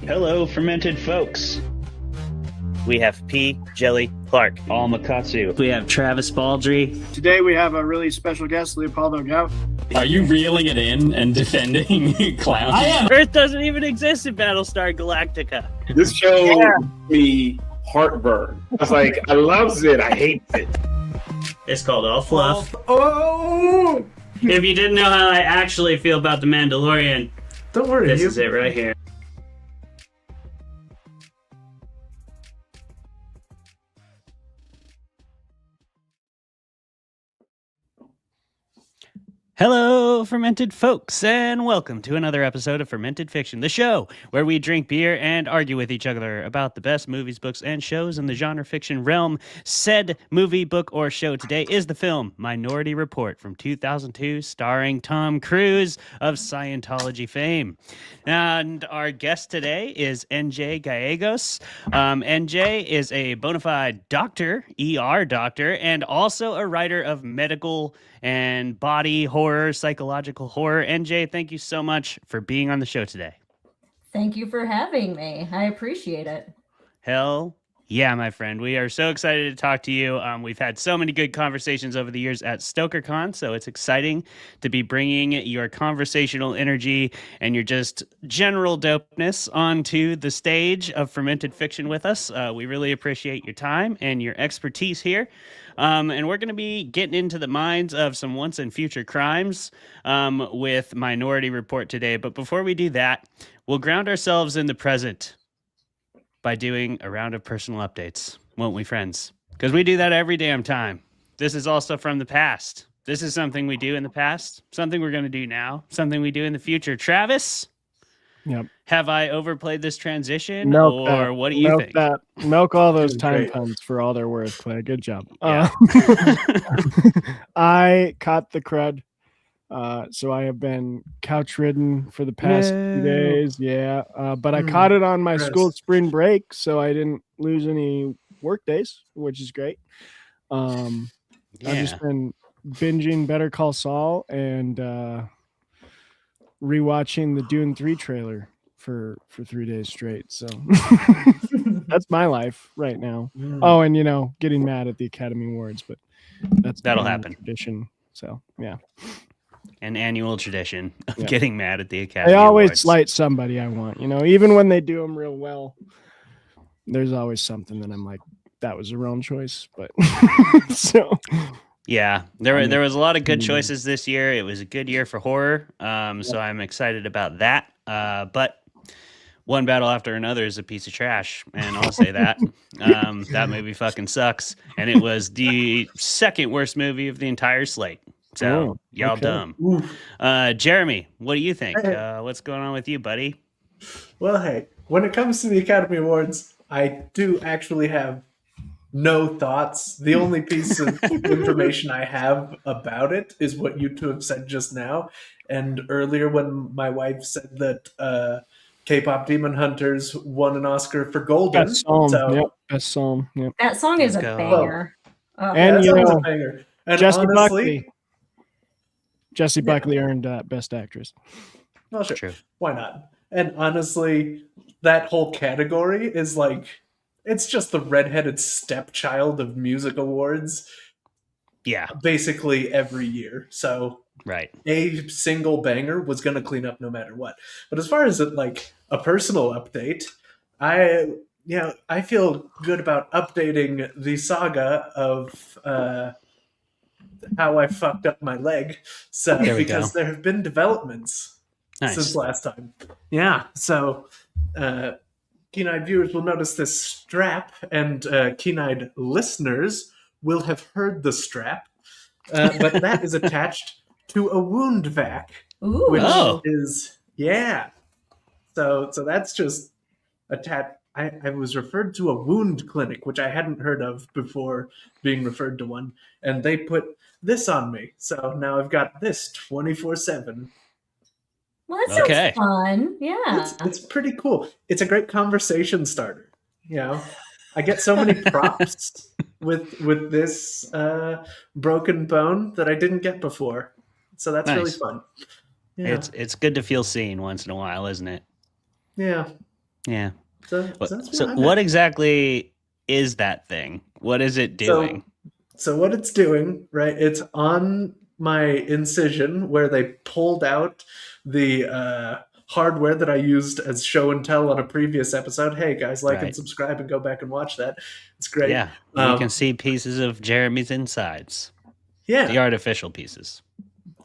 Hello, Fermented Folks. We have P. Jelly Clark. 𝘔𝘪𝘯𝘰𝘳𝑍𝑦𝘋. We have Travis Baldry. Today we have a really special guest, Leopoldo Gout. Are you reeling it in and defending clowns? I am. Earth doesn't even exist in Battlestar Galactica. This show gave me heartburn. I was like, I loves it, I hate it. It's called All Fluff. Oh! If you didn't know how I actually feel about The Mandalorian, Don't worry, this is it right here. Hello, Fermented Folks, and welcome to another episode of Fermented Fiction, the show where we drink beer and argue with each other about the best movies, books, and shows in the genre fiction realm. Said movie, book, or show today is the film Minority Report from 2002, starring Tom Cruise of Scientology fame. And our guest today is NJ Gallegos. NJ is a bona fide doctor, ER doctor, and also a writer of medical and body horror, psychological horror. NJ, thank you so much for being on the show today. Thank you for having me. I appreciate it. Hell yeah, my friend. We are so excited to talk to you. We've had so many good conversations over the years at StokerCon, so it's exciting to be bringing your conversational energy and your just general dopeness onto the stage of Fermented Fiction with us. We really appreciate your time and your expertise here. And we're going to be getting into the minds of some once and future crimes with Minority Report today. But before we do that, we'll ground ourselves in the present by doing a round of personal updates, won't we, friends? Because we do that every damn time. This is also from the past. This is something we do in the past, something we're going to do now, something we do in the future. Travis? Yep. Have I overplayed this transition, Milk or that. what do you Milk think? That. Milk all those This is time great. puns for all they're worth, Clay. Good job. Yeah. I caught the crud. So I have been couch ridden for the past few days. Yeah. But I caught it on my school spring break, so I didn't lose any work days, which is great. I've just been binging Better Call Saul and rewatching the Dune 3 trailer for 3 days straight. So that's my life right now. Oh, and getting mad at the Academy Awards, but That'll become a happen. tradition. So yeah. An annual tradition of Yeah. getting mad at the Academy I always Awards. slight somebody I want, even when they do them real well, there's always something that I'm like, that was the wrong choice. But so Yeah, there was a lot of good choices this year. It was a good year for horror, so I'm excited about that. But one battle after another is a piece of trash, and I'll say that. That movie fucking sucks, and it was the second worst movie of the entire slate. So y'all okay. dumb. Jeremy, what do you think? What's going on with you, buddy? Well, hey, when it comes to the Academy Awards, I do actually have no thoughts. The only piece of information I have about it is what you two have said just now. And earlier when my wife said that K-pop Demon Hunters won an Oscar for Golden. Best song. So, Yep. Best song. Yep. That song is a Let's go. banger. And that you song's know, a banger. And Jessie honestly, Buckley. Jessie Buckley earned Best Actress. well, sure. True. Why not? And honestly, that whole category is like, it's just the redheaded stepchild of music awards Yeah, basically every year. So right. a single banger was going to clean up no matter what. But as far as like a personal update, I feel good about updating the saga of how I fucked up my leg. So There we because go. there have been developments since Nice. last time. Yeah. So keen-eyed viewers will notice this strap, and keen-eyed listeners will have heard the strap. But that is attached to a wound vac, Ooh. which Oh. is So that's just attached. I was referred to a wound clinic, which I hadn't heard of before being referred to one, and they put this on me. So now I've got this 24/7. Well, that sounds Okay. fun. Yeah. It's pretty cool. It's a great conversation starter. I get so many props with this broken bone that I didn't get before. So that's really Nice. fun. Yeah. It's good to feel seen once in a while, isn't it? Yeah. Yeah. So that's So where I'm what at. exactly is that thing? What is it doing? So what it's doing, right? It's on my incision where they pulled out the hardware that I used as show and tell on a previous episode. Hey guys, like and Right. subscribe and go back and watch that. It's great. Yeah, you can see pieces of Jeremy's insides. Yeah, The artificial pieces.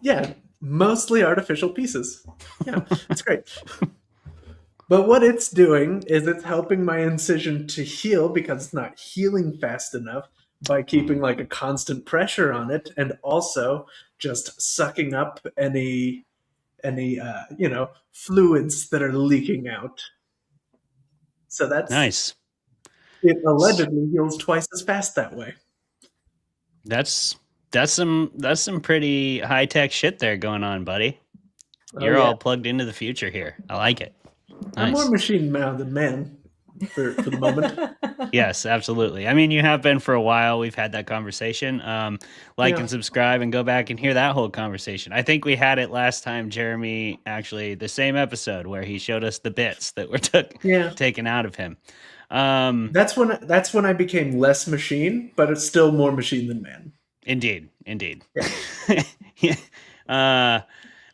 yeah, mostly artificial pieces. Yeah, it's great. But what it's doing is it's helping my incision to heal because it's not healing fast enough by keeping like a constant pressure on it, and also just sucking up any fluids that are leaking out. So that's Nice. it. Allegedly heals twice as fast that way. That's some pretty high tech shit there going on, buddy. You're yeah. all plugged into the future here. I like it. I'm more Nice. machine now than man for the moment. Yes, absolutely. I mean, you have been for a while. We've had that conversation. Like Yeah. and subscribe and go back and hear that whole conversation. I think we had it last time, Jeremy, actually, the same episode where he showed us the bits that were taken out of him. That's when I became less machine, but it's still more machine than man. Indeed. Yeah.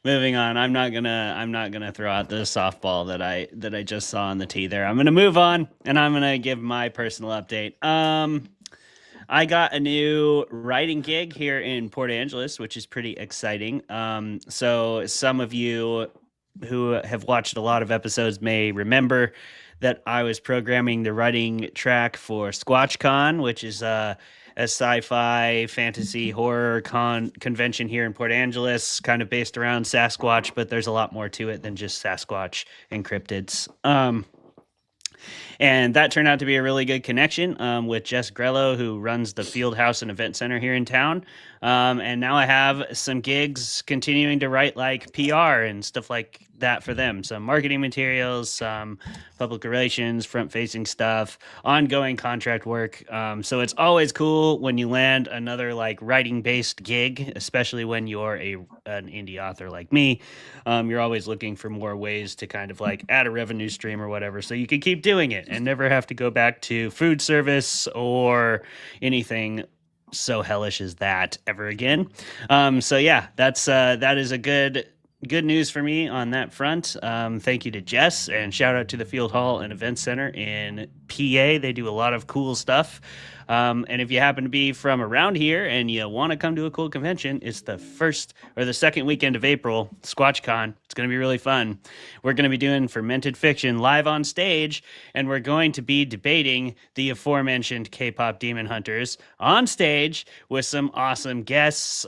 Moving on. I'm not gonna throw out the softball that I just saw on the tee there. I'm gonna move on and I'm gonna give my personal update. I got a new writing gig here in Port Angeles, which is pretty exciting. So some of you who have watched a lot of episodes may remember that I was programming the writing track for SquatchCon, which is a sci-fi fantasy horror convention here in Port Angeles, kind of based around Sasquatch, but there's a lot more to it than just Sasquatch and cryptids. And that turned out to be a really good connection with Jess Grello, who runs the Field House and Event Center here in town. And now I have some gigs continuing to write like PR and stuff like that for them. Some marketing materials, some public relations, front-facing stuff, ongoing contract work. So it's always cool when you land another like writing-based gig, especially when you're an indie author like me. You're always looking for more ways to kind of like add a revenue stream or whatever, so you can keep doing it and never have to go back to food service or anything so hellish as that ever again. So yeah, that is a good news for me on that front. Thank you to Jess, and shout out to the Field Hall and Event Center in PA. They do a lot of cool stuff. And if you happen to be from around here and you want to come to a cool convention, it's the first or the second weekend of April, SquatchCon. It's going to be really fun. We're going to be doing Fermented Fiction live on stage, and we're going to be debating the aforementioned K-pop Demon Hunters on stage with some awesome guests.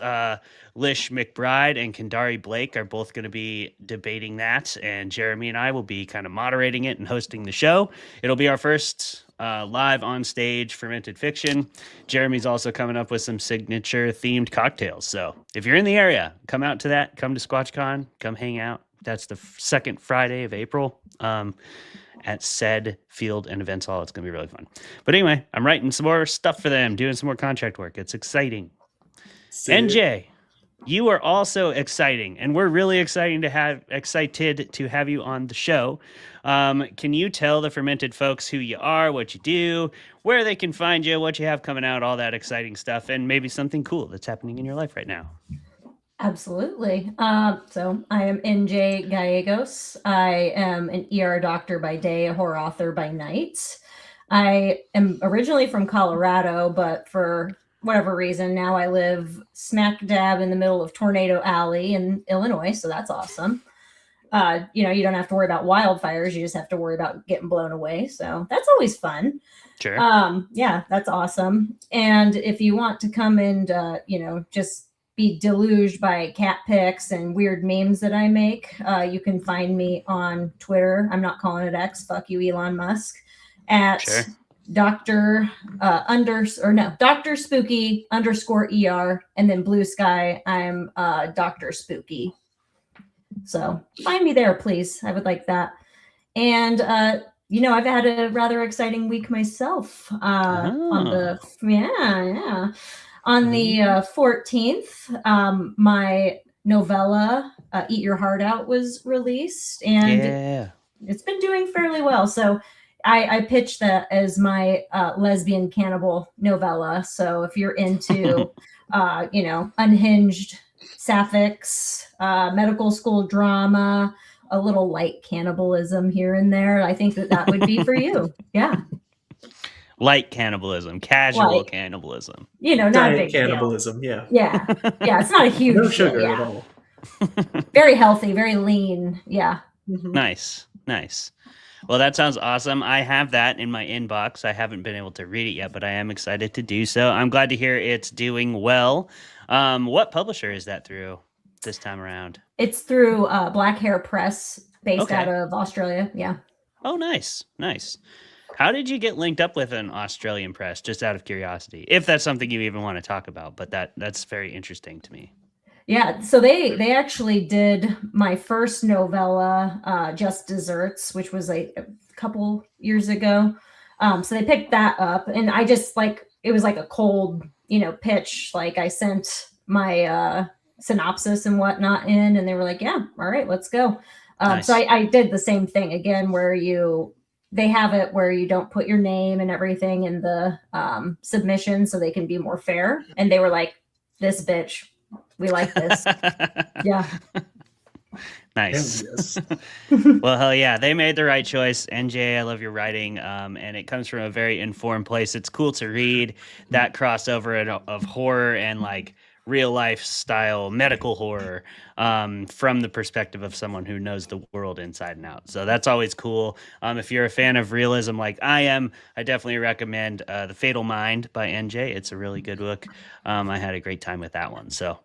Lish McBride and Kendari Blake are both going to be debating that, and Jeremy and I will be kind of moderating it and hosting the show. It'll be our first live on stage Fermented Fiction. Jeremy's also coming up with some signature themed cocktails. So if you're in the area, come out to that. Come to SquatchCon. Come hang out. That's the second Friday of April at said Field and Events Hall. It's going to be really fun. But anyway, I'm writing some more stuff for them, doing some more contract work. It's exciting. NJ, you are also exciting, and we're really excited to have you on the show. Can you tell the Fermented folks who you are, what you do, where they can find you, what you have coming out, all that exciting stuff, and maybe something cool that's happening in your life right now? Absolutely. So I am NJ Gallegos. I am an ER doctor by day, a horror author by night. I am originally from Colorado, but for whatever reason, now I live smack dab in the middle of Tornado Alley in Illinois. So that's awesome. You don't have to worry about wildfires. You just have to worry about getting blown away. So that's always fun. Sure. Yeah, that's awesome. And if you want to come and, just be deluged by cat pics and weird memes that I make, you can find me on Twitter. I'm not calling it X. Fuck you, Elon Musk. At Dr. Spooky _ER, and then Blue Sky, I'm Dr. Spooky. So find me there, please. I would like that. And I've had a rather exciting week myself. On the 14th, my novella Eat Your Heart Out was released, and it's been doing fairly well. So I pitched that as my lesbian cannibal novella. So if you're into, unhinged sapphics, medical school drama, a little light cannibalism here and there, I think that would be for you. Yeah. Light cannibalism, casual Light. cannibalism. Not a Diet big deal. cannibalism, yeah. Yeah. Yeah. It's not a huge No deal, sugar yeah. at all. Very healthy, very lean. Yeah. Nice. Well, that sounds awesome. I have that in my inbox. I haven't been able to read it yet, but I am excited to do so. I'm glad to hear it's doing well. What publisher is that through this time around? It's through Black Hair Press, based out of Australia. Yeah. Oh, nice. How did you get linked up with an Australian press, just out of curiosity? If that's something you even want to talk about, but that's very interesting to me. Yeah, so they actually did my first novella, Just Desserts, which was a couple years ago. So they picked that up, and I just it was like a cold, pitch. Like I sent my synopsis and whatnot in, and they were like, "Yeah, all right, let's go." Nice. So I did the same thing again, where they have it where you don't put your name and everything in the submission, so they can be more fair. And they were like, "This bitch, we like this." Yeah. Nice. Yes. Well, hell yeah, they made the right choice. NJ, I love your writing, and it comes from a very informed place. It's cool to read that crossover of horror and real life style medical horror from the perspective of someone who knows the world inside and out. So that's always cool. If you're a fan of realism like I am, I definitely recommend The Fatal Mind by NJ. It's a really good book. I had a great time with that one. So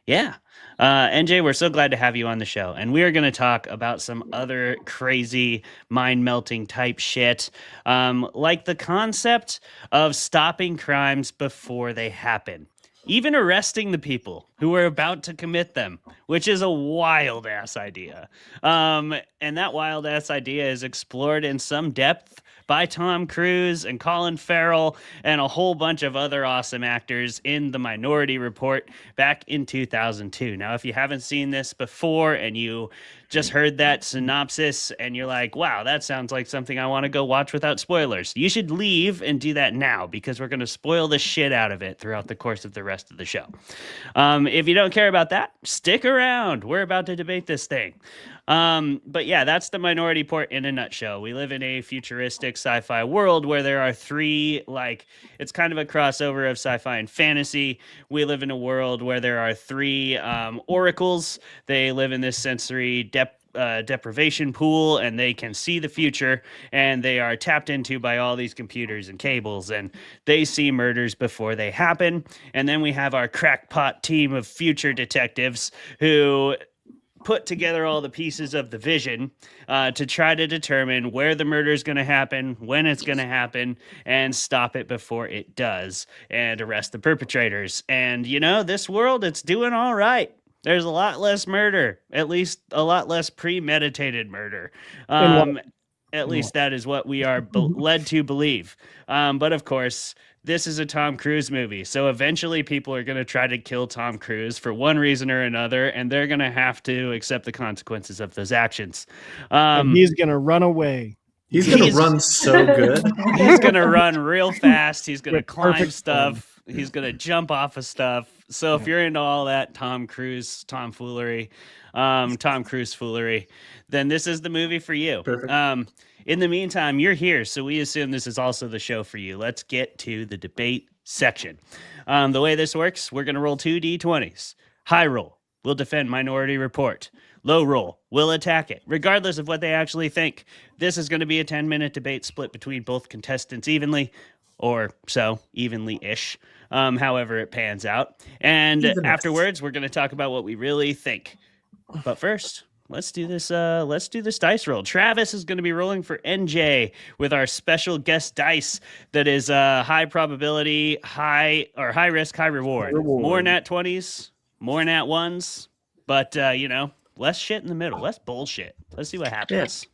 yeah. NJ, we're so glad to have you on the show. And we are going to talk about some other crazy mind-melting type shit, like the concept of stopping crimes before they happen. Even arresting the people who are about to commit them, which is a wild-ass idea. And that wild-ass idea is explored in some depth by Tom Cruise and Colin Farrell and a whole bunch of other awesome actors in The Minority Report back in 2002. Now, if you haven't seen this before and you just heard that synopsis and you're like, wow, that sounds like something I want to go watch without spoilers, you should leave and do that now, because we're going to spoil the shit out of it throughout the course of the rest of the show. If you don't care about that, stick around. We're about to debate this thing. But yeah, that's The Minority Report in a nutshell. We live in a futuristic sci-fi world where there are three, it's kind of a crossover of sci-fi and fantasy. We live in a world where there are three oracles. They live in this sensory deprivation pool, and they can see the future, and they are tapped into by all these computers and cables, and they see murders before they happen. And then we have our crackpot team of future detectives who put together all the pieces of the vision to try to determine where the murder is going to happen, when it's going to happen, and stop it before it does, and arrest the perpetrators. And, this world, it's doing all right. There's a lot less murder, at least a lot less premeditated murder. At least that is what we are led to believe. But of course, this is a Tom Cruise movie. So eventually people are going to try to kill Tom Cruise for one reason or another, and they're going to have to accept the consequences of those actions. And he's going to run away. He's going to run so good. He's going to run real fast. He's going to With climb perfect stuff. He's going to jump off of stuff. So if you're into all that Tom Cruise foolery, then this is the movie for you. Perfect. In the meantime, you're here, so we assume this is also the show for you. Let's get to the debate section. The way this works, we're going to roll 2 D20s. High roll, we'll defend Minority Report. Low roll, we'll attack it, regardless of what they actually think. This is going to be a 10-minute debate split between both contestants evenly, or so, evenly-ish, however it pans out. And afterwards, we're going to talk about what we really think. But first, let's do this dice roll. Travis is going to be rolling for NJ with our special guest dice that is high probability, high risk, high reward. More nat 20s, more nat 1s, but less shit in the middle, less bullshit. Let's see what happens.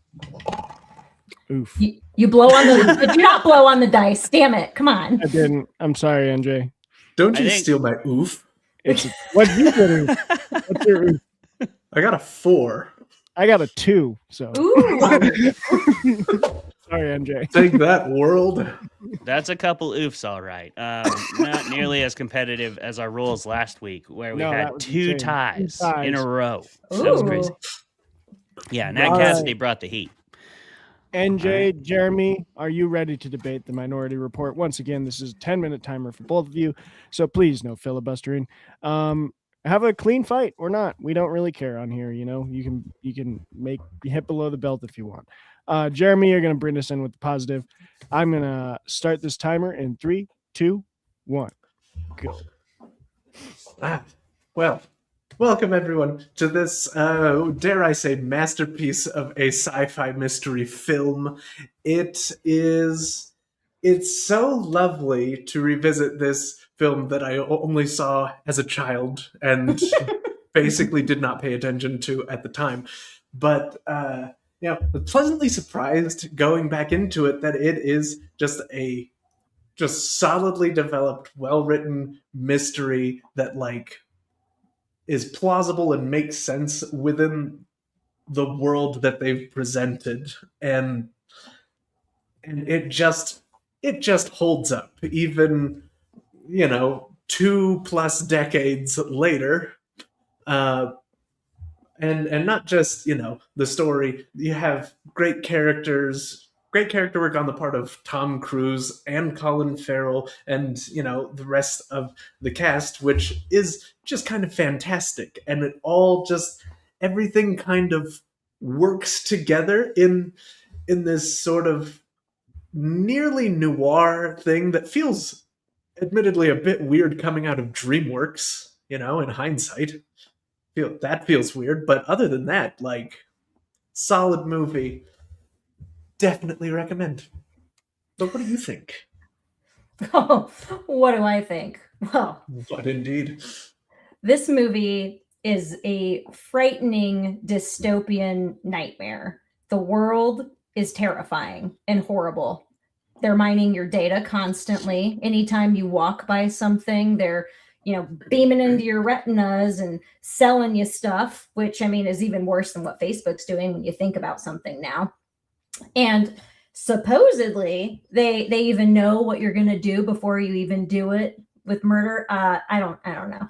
Oof. You blow on the do not blow on the dice. Damn it. Come on. I didn't. I'm sorry, NJ. Don't you steal my oof. It's what you getting? What's your oof? I got a 4. I got a 2. So Ooh. sorry, MJ. Take that, world. That's a couple oofs, all right. Not nearly as competitive as our rolls last week, where we No, that had was 2 insane. ties, 2 ties. in a row. That was Ooh. crazy. Yeah, Nat All Cassidy right. brought the heat. NJ, Jeremy, are you ready to debate the Minority Report? Once again, this is a 10-minute timer for both of you, so please no filibustering. Have a clean fight or not. We don't really care on here. You know, you can hit below the belt if you want. Jeremy, you're gonna bring us in with the positive. I'm gonna start this timer in 3, 2, 1, go. Well, welcome everyone to this, dare I say, masterpiece of a sci-fi mystery film. It's so lovely to revisit this film that I only saw as a child and basically did not pay attention to at the time. But pleasantly surprised going back into it that it is just solidly developed, well-written mystery that is plausible and makes sense within the world that they've presented, and it just holds up even 2+ decades later. And not just the story. You have great characters, great character work on the part of Tom Cruise and Colin Farrell, and the rest of the cast, which is just kind of fantastic. And it all everything kind of works together in this sort of nearly noir thing that feels admittedly a bit weird coming out of DreamWorks, in hindsight. That feels weird, but other than that, solid movie. Definitely recommend. But what do you think? Oh, what do I think? Well, What indeed? this movie is a frightening dystopian nightmare. The world is terrifying and horrible. They're mining your data constantly. Anytime you walk by something, they're beaming into your retinas and selling you stuff, which is even worse than what Facebook's doing when you think about something now. And supposedly they even know what you're going to do before you even do it with murder. I don't know.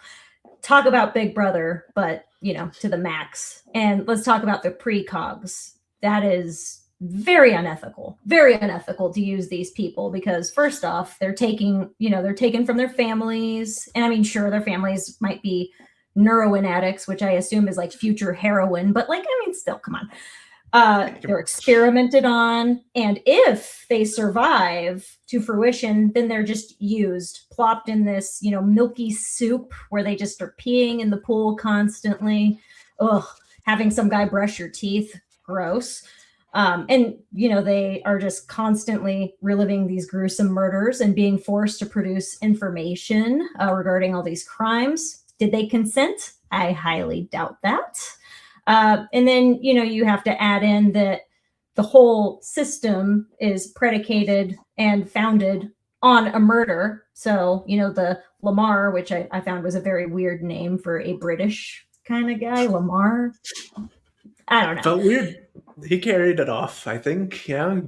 Talk about Big Brother, but to the max. And let's talk about the precogs. That is very unethical to use these people, because first off, they're taking from their families. And sure, their families might be heroin addicts, which I assume is like future heroin, but still, come on. They're experimented on, and if they survive to fruition, then they're just plopped in this, milky soup where they just are peeing in the pool constantly. Ugh, having some guy brush your teeth, gross. And they are just constantly reliving these gruesome murders and being forced to produce information regarding all these crimes. Did they consent? I highly doubt that. And then, you have to add in that the whole system is predicated and founded on a murder. So, the Lamar, which I found was a very weird name for a British kind of guy, Lamar. I don't know. Felt weird. He carried it off, I think. Yeah.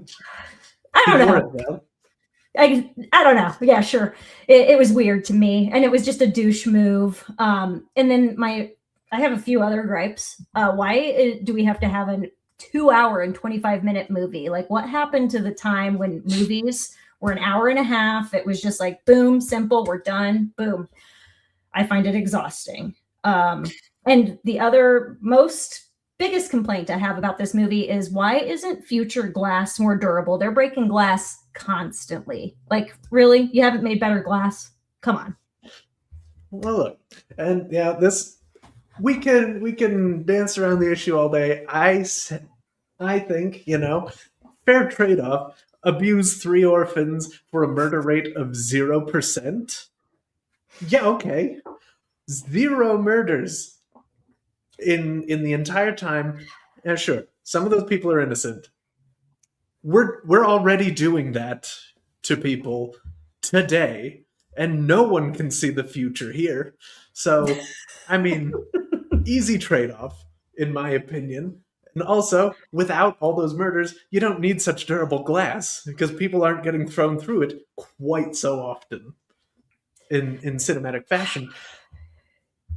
I don't know. I don't know. Yeah, sure. It was weird to me, and it was just a douche move. And then I have a few other gripes. Why do we have to have a 2-hour and 25-minute movie? What happened to the time when movies were an hour and a half? It was just boom, simple, we're done, boom. I find it exhausting. And the other biggest complaint I have about this movie is, why isn't future glass more durable? They're breaking glass constantly. Really? You haven't made better glass? Come on. Well, look, and yeah, we can dance around the issue all day. I think, fair trade-off. Abuse 3 orphans for a murder rate of 0%. Yeah, okay. 0 murders in the entire time. Yeah, sure. Some of those people are innocent. We're already doing that to people today, and no one can see the future here. So, easy trade-off, in my opinion. And also, without all those murders, you don't need such durable glass because people aren't getting thrown through it quite so often in cinematic fashion.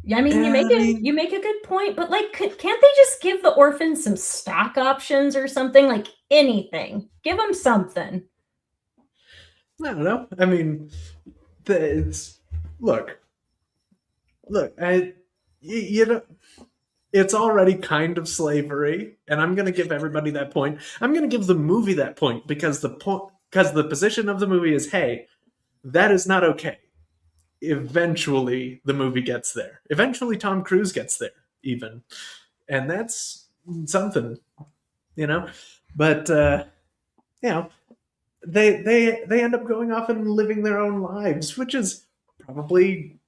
Yeah, I mean, Yeah, you make a good point, but like, can't they just give the orphans some stock options or something? Like anything, give them something. I don't know. I mean, look, you know, it's already kind of slavery, and I'm going to give everybody that point. I'm going to give the movie that point because the position of the movie is, hey, that is not okay. Eventually, the movie gets there. Eventually, Tom Cruise gets there, even, and that's something, you know. But you know, they end up going off and living their own lives, which is probably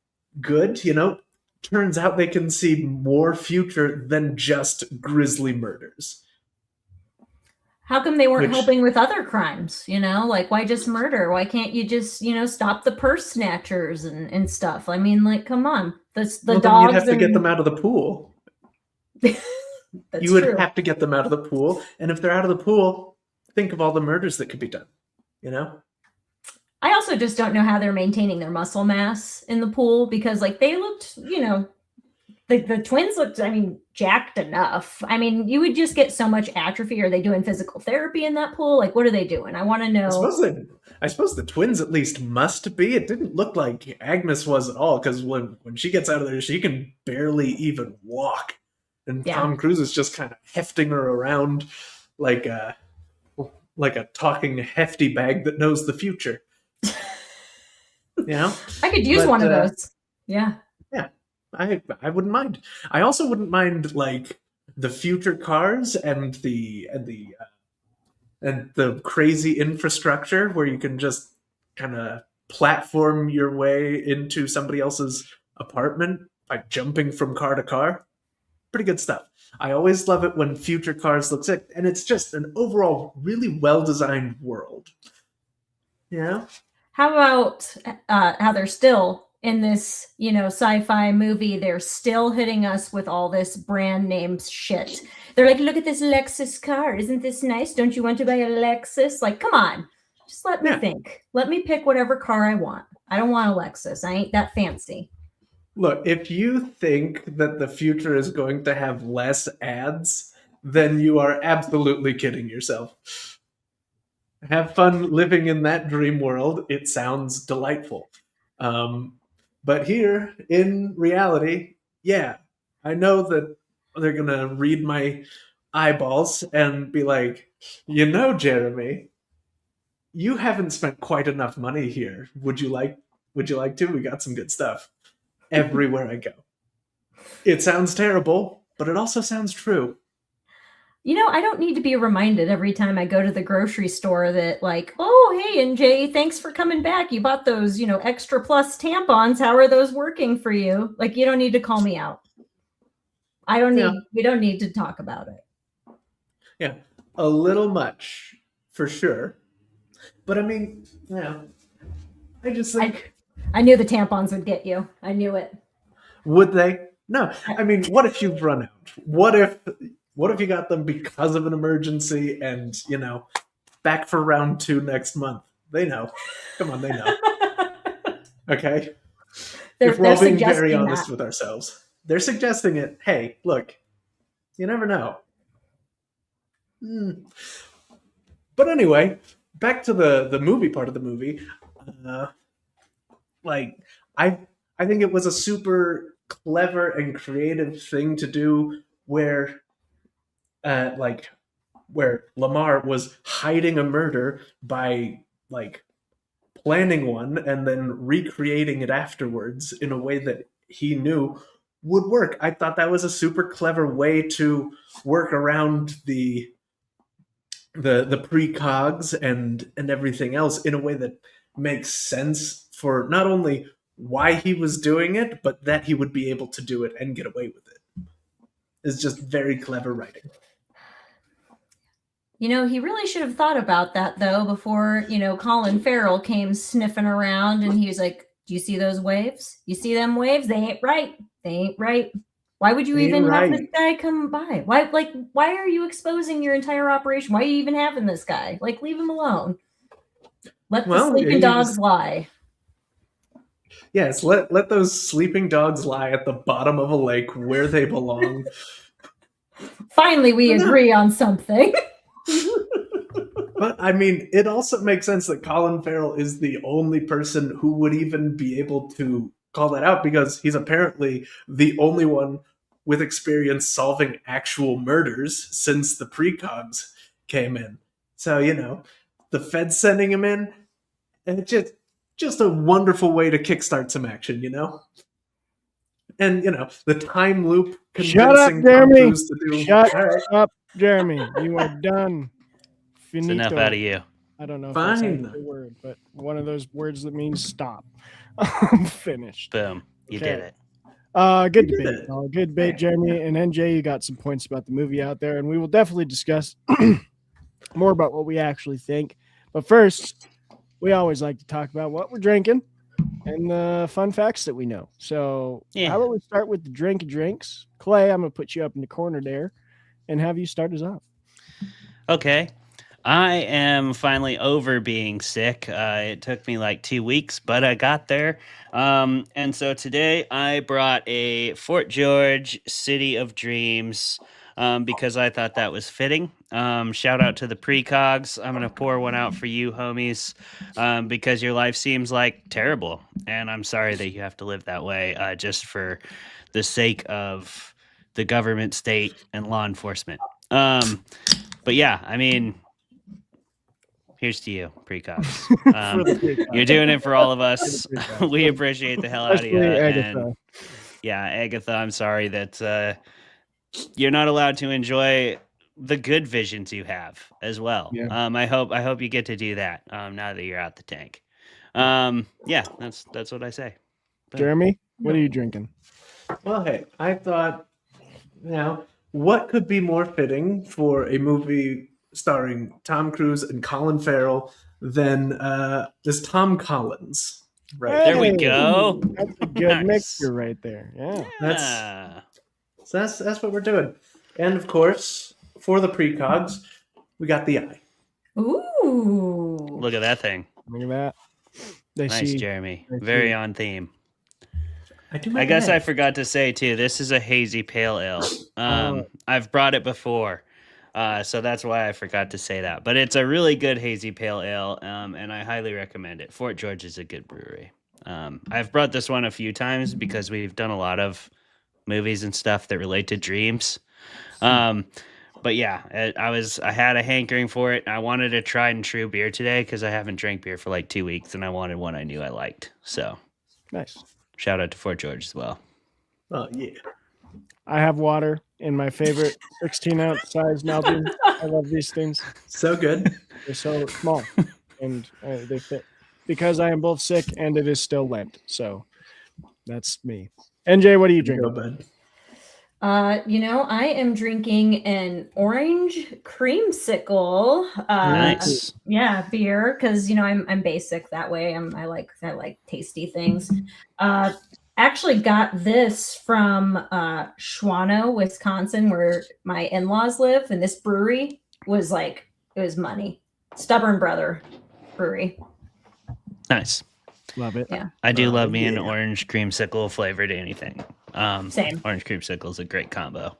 good, you know. Turns out they can see more future than just grisly murders. How come they weren't helping with other crimes? You know, like why just murder? Why can't you just, you know, stop the purse snatchers and stuff? I mean, like, come on. The dogs. You'd have to get them out of the pool. You would have to get them out of the pool, and if they're out of the pool, think of all the murders that could be done. You know. I also just don't know how they're maintaining their muscle mass in the pool because, like, they looked, you know, the twins looked, I mean, jacked enough. I mean, you would just get so much atrophy. Are they doing physical therapy in that pool? Like, what are they doing? I want to know. I suppose the twins at least must be. It didn't look like Agnes was at all because when she gets out of there, she can barely even walk. And Tom Cruise is just kind of hefting her around like a talking hefty bag that knows the future. You know, I could use one of those. Yeah. Yeah, I wouldn't mind. I also wouldn't mind like the future cars and the crazy infrastructure where you can just kind of platform your way into somebody else's apartment by jumping from car to car. Pretty good stuff. I always love it when future cars look sick, and it's just an overall really well-designed world. Yeah. How about how they're still in this, you know, sci-fi movie? They're still hitting us with all this brand name shit. They're like, look at this Lexus car. Isn't this nice? Don't you want to buy a Lexus? Like, come on. Just let me think. Let me pick whatever car I want. I don't want a Lexus. I ain't that fancy. Look, if you think that the future is going to have less ads, then you are absolutely kidding yourself. Have fun living in that dream world. It sounds delightful. But here, in reality, yeah, I know that they're going to read my eyeballs and be like, you know, Jeremy, you haven't spent quite enough money here. Would you like to? We got some good stuff everywhere I go. It sounds terrible, but it also sounds true. You know, I don't need to be reminded every time I go to the grocery store that, like, oh, hey, NJ, thanks for coming back. You bought those, you know, extra plus tampons. How are those working for you? Like, you don't need to call me out. We don't need to talk about it. Yeah, a little much for sure. But I mean, yeah, I just think I knew the tampons would get you. I knew it. Would they? No. I mean, what if you've run out? What if you got them because of an emergency and, you know, back for round 2 next month? They know. Come on, they know. Okay? If we're all being very honest with ourselves. They're suggesting it. Hey, look, you never know. But anyway, back to the movie part of the movie. I think it was a super clever and creative thing to do where Lamar was hiding a murder by like planning one and then recreating it afterwards in a way that he knew would work. I thought that was a super clever way to work around the precogs and everything else in a way that makes sense for not only why he was doing it, but that he would be able to do it and get away with it. It's just very clever writing. You know, he really should have thought about that, though, before, you know, Colin Farrell came sniffing around and he was like, do you see those waves? You see them waves? They ain't right. They ain't right. Why would you You're even have this right. guy come by? Why are you exposing your entire operation? Why are you even having this guy? Like, leave him alone. Let the Well, sleeping dogs lie. Yes, let those sleeping dogs lie at the bottom of a lake where they belong. Finally, we agree on something. But I mean, it also makes sense that Colin Farrell is the only person who would even be able to call that out, because he's apparently the only one with experience solving actual murders since the precogs came in. So, the Fed sending him in, and it's just a wonderful way to kickstart some action, And, the time loop Shut up, convincing Tom Jeremy. Cruise to do... Shut All right. up, Jeremy. You are done. It's Finito. enough out of you. I don't know if Fine. that's a word, but one of those words that means stop. I'm finished. Boom. You Okay. did it. Good You did debate. it. Good debate, Jeremy and NJ. You got some points about the movie out there, and we will definitely discuss more about what we actually think. But first, we always like to talk about what we're drinking and the fun facts that we know. So, Yeah. how about we start with the drinks? Clay, I'm going to put you up in the corner there and have you start us off. Okay. I am finally over being sick. It took me like 2 weeks, but I got there. And so today I brought a Fort George City of Dreams because I thought that was fitting. Shout out to the precogs. I'm going to pour one out for you, homies, because your life seems like terrible. And I'm sorry that you have to live that way just for the sake of the government, state, and law enforcement. But yeah, I mean... Here's to you, precogs. For the precogs. You're doing it for all of us. For the precogs. We appreciate the hell out of you. Especially Agatha. And yeah, Agatha, I'm sorry that you're not allowed to enjoy the good visions you have as well. Yeah. I hope you get to do that now that you're out the tank. Yeah, that's what I say. Boom. Jeremy, what are you drinking? Well, hey, I thought, what could be more fitting for a movie starring Tom Cruise and Colin Farrell than this Tom Collins? Right. There we go. That's a good Nice. mixture right there. Yeah. Yeah. So that's what we're doing. And of course, for the precogs, we got the eye. Ooh. Look at that thing. Look at that. They Nice, see. Jeremy. I Very see. on theme. I I guess I forgot to say too, this is a hazy pale ale. I've brought it before, so that's why I forgot to say that. But it's a really good hazy pale ale, and I highly recommend it. Fort George is a good brewery. I've brought this one a few times because we've done a lot of movies and stuff that relate to dreams. But yeah, I had a hankering for it. I wanted a tried and true beer today because I haven't drank beer for like 2 weeks, and I wanted one I knew I liked. So Nice. shout out to Fort George as well. Oh, yeah. I have water in my favorite 16-ounce size Melbourne. I love these things. So good. They're so small, and they fit. Because I am both sick and it is still Lent. So that's me. NJ, what are you Go, drinking? bud. I am drinking an orange creamsicle. Nice. Yeah, beer because I'm basic that way. I like tasty things. Actually got this from 𝘛𝘩𝘍, Wisconsin, where my in-laws live, and this brewery was it was money. Stubborn Brother Brewery. Nice. Love it. Yeah. I do love me an orange creamsicle flavored anything. Same. Orange creamsicle is a great combo.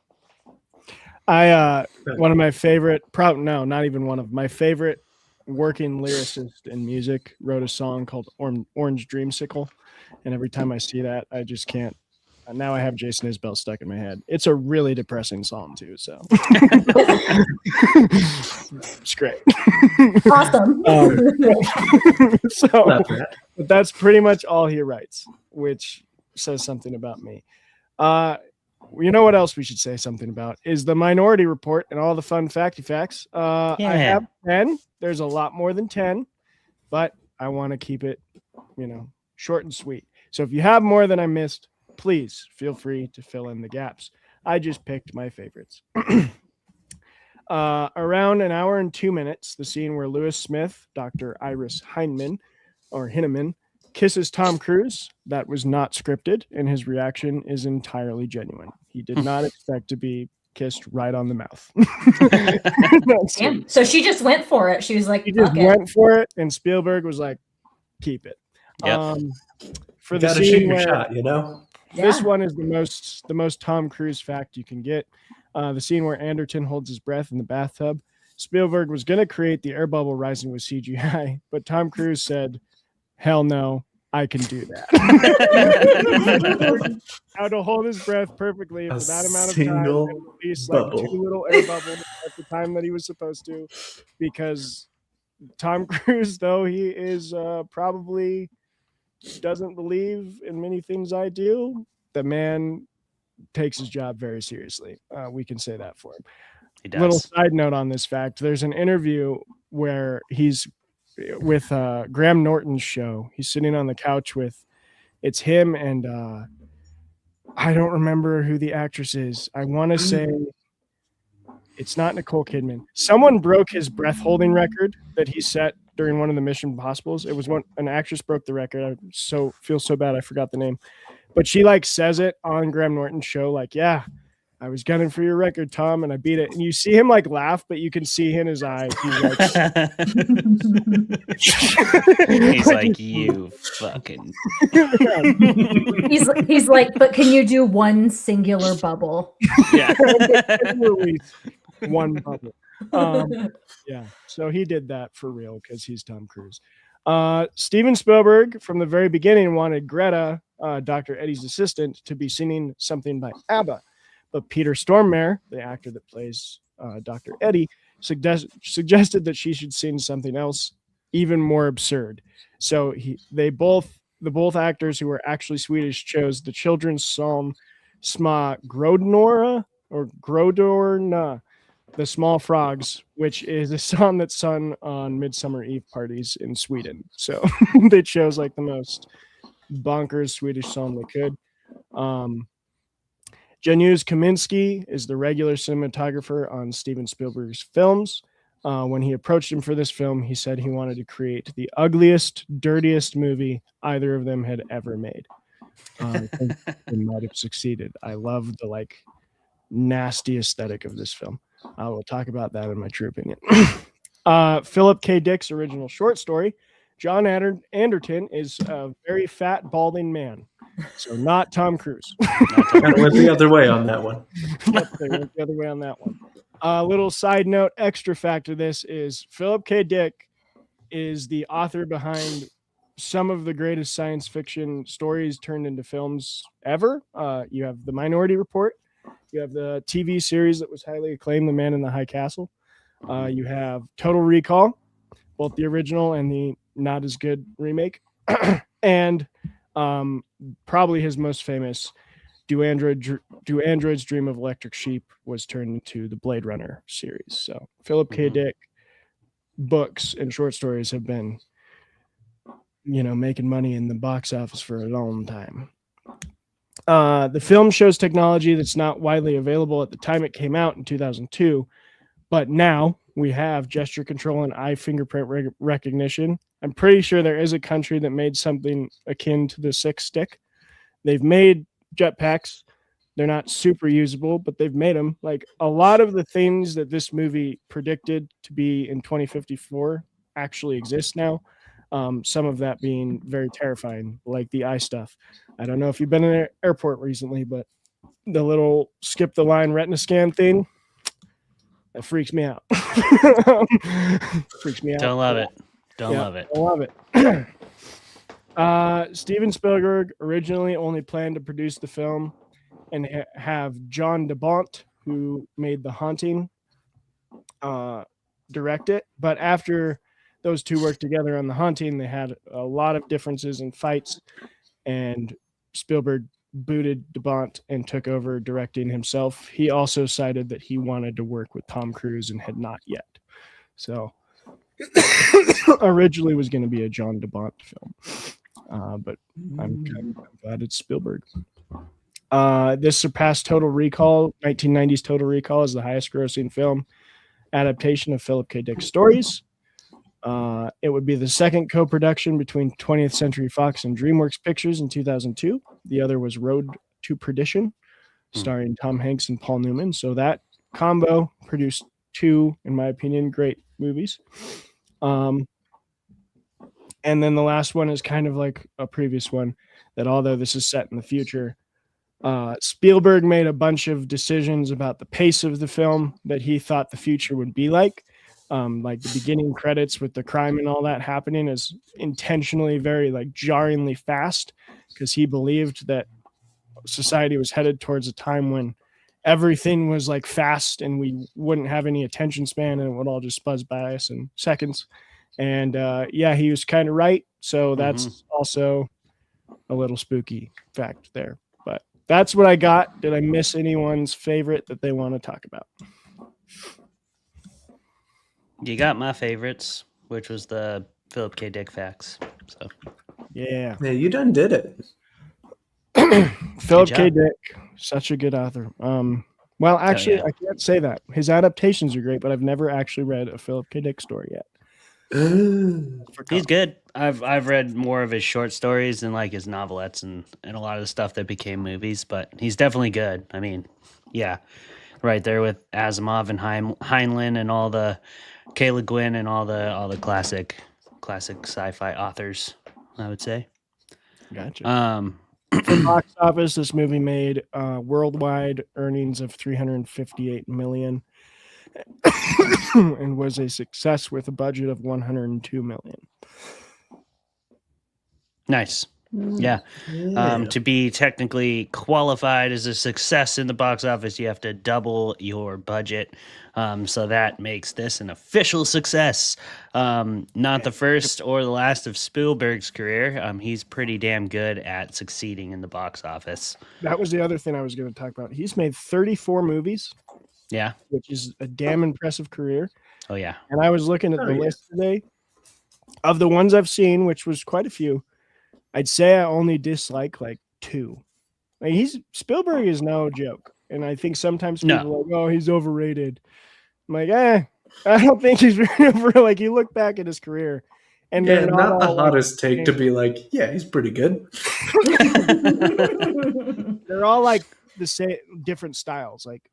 One of my favorite, not even one of my favorite working lyricist in music wrote a song called Orange Dreamsicle. And every time I see that, I just can't. Now I have Jason Isbell stuck in my head. It's a really depressing song too. So it's great. Awesome. But that's pretty much all he writes, which says something about me. You know what else we should say something about is the Minority Report and all the fun facty facts. I have 10. There's a lot more than 10, but I want to keep it, short and sweet. So if you have more than I missed, please feel free to fill in the gaps. I just picked my favorites. Around an hour and 2 minutes, the scene where Lewis Smith, Dr. Iris Heineman, kisses Tom Cruise. That was not scripted, and his reaction is entirely genuine. He did not expect to be kissed right on the mouth. Yeah. So she just went for it. She was like, He just "Fuck it." went for it, and Spielberg was like, "Keep it." Yep. For You the gotta shoot scene your where shot, you know? this Yeah. one is the most Tom Cruise fact you can get. The scene where Anderton holds his breath in the bathtub. Spielberg was going to create the air bubble rising with CGI, but Tom Cruise said, "Hell no, I can do that." How to hold his breath perfectly for that amount of time single and release like bubble. 2 little air bubbles at the time that he was supposed to, because Tom Cruise, though he is probably doesn't believe in many things I do, the man takes his job very seriously. We can say that for him. He does. Little side note on this fact: there's an interview where he's with Graham Norton's show. He's sitting on the couch with, it's him and I don't remember who the actress is. I want to say it's not Nicole Kidman. Someone broke his breath holding record that he set during one of the Mission Impossibles. It was an actress broke the record. I feel so bad I forgot the name, but she like says it on Graham Norton's show, like, "Yeah, I was gunning for your record, Tom, and I beat it." And you see him like laugh, but you can see in his eyes, he's like, He's like, "You fucking." He's like, "But can you do one singular bubble?" Yeah. release one bubble. Yeah, so he did that for real because he's Tom Cruise. Steven Spielberg, from the very beginning, wanted Greta, Dr. Eddie's assistant, to be singing something by ABBA. But Peter Stormare, the actor that plays Dr. Eddie, suggested that she should sing something else even more absurd. So the both actors who were actually Swedish chose the children's psalm Små Grodnorna or Grodorna, the Small Frogs, which is a song that's sung on Midsummer Eve parties in Sweden. So they chose like the most bonkers Swedish song they could. Janusz Kaminski is the regular cinematographer on Steven Spielberg's films. When he approached him for this film, he said he wanted to create the ugliest, dirtiest movie either of them had ever made. I think they might have succeeded. I love the like nasty aesthetic of this film. I will talk about that in my true opinion. Philip K. Dick's original short story, John Anderton is a very fat, balding man. So not Tom Cruise. Kind of went the other way on that one. Yep, they went the other way on that one. Little side note, extra fact of this is Philip K. Dick is the author behind some of the greatest science fiction stories turned into films ever. You have The Minority Report. You have the TV series that was highly acclaimed, The Man in the High Castle. You have Total Recall, both the original and the not as good remake. And probably his most famous, Do Androids Dream of Electric Sheep, was turned into the Blade Runner series. So Philip K. Dick books and short stories have been, making money in the box office for a long time. The film shows technology that's not widely available at the time it came out in 2002, but now we have gesture control and eye fingerprint recognition. I'm pretty sure there is a country that made something akin to the Six Stick. They've made jetpacks. They're not super usable, but they've made them. Like a lot of the things that this movie predicted to be in 2054 actually exist now. Some of that being very terrifying, like the eye stuff. I don't know if you've been in an airport recently, but the little skip the line retina scan thing, that freaks me out. Freaks me out. Don't love it. Don't love it. I love it. Steven Spielberg originally only planned to produce the film and have John DeBont, who made The Haunting, direct it. But after those two worked together on The Haunting, they had a lot of differences in fights, and Spielberg booted DeBont and took over directing himself. He also cited that he wanted to work with Tom Cruise and had not yet. So originally was going to be a John DeBont film, but I'm glad it's Spielberg. This surpassed Total Recall. 1990's Total Recall is the highest grossing film adaptation of Philip K. Dick's stories. It would be the second co-production between 20th Century Fox and DreamWorks Pictures in 2002. The other was Road to Perdition, starring Tom Hanks and Paul Newman. So that combo produced two, in my opinion, great movies. And then the last one is kind of like a previous one, that although this is set in the future, Spielberg made a bunch of decisions about the pace of the film that he thought the future would be like the beginning credits with the crime and all that happening is intentionally very like jarringly fast, because he believed that society was headed towards a time when everything was like fast and we wouldn't have any attention span and it would all just buzz by us in seconds. And he was kind of right. So that's also a little spooky fact there. But that's what I got. Did I miss anyone's favorite that they want to talk about? You got my favorites, which was the Philip K. Dick facts. So Yeah, you done did it. Philip K. Dick, such a good author. Well, actually, I can't say that. His adaptations are great, but I've never actually read a Philip K. Dick story yet. He's good. I've read more of his short stories and like his novelettes and a lot of the stuff that became movies, but he's definitely good. I mean, yeah, right there with Asimov and Heinlein and all the Kayla Gwynn and all the classic sci-fi authors, I would say. Gotcha. For box office, this movie made worldwide earnings of $358 million and was a success with a budget of $102 million. Nice. Yeah. To be technically qualified as a success in the box office, you have to double your budget. So that makes this an official success. Not the first or the last of Spielberg's career. He's pretty damn good at succeeding in the box office. That was the other thing I was going to talk about. He's made 34 movies. Yeah. Which is a damn impressive career. Oh, yeah. And I was looking at the list today of the ones I've seen, which was quite a few. I'd say I only dislike like two. Like Spielberg is no joke. And I think sometimes people are like, oh, he's overrated. I'm like, I don't think he's very over. Like, you look back at his career, and not the hottest take to be like, yeah, he's pretty good. They're all like the same, different styles, like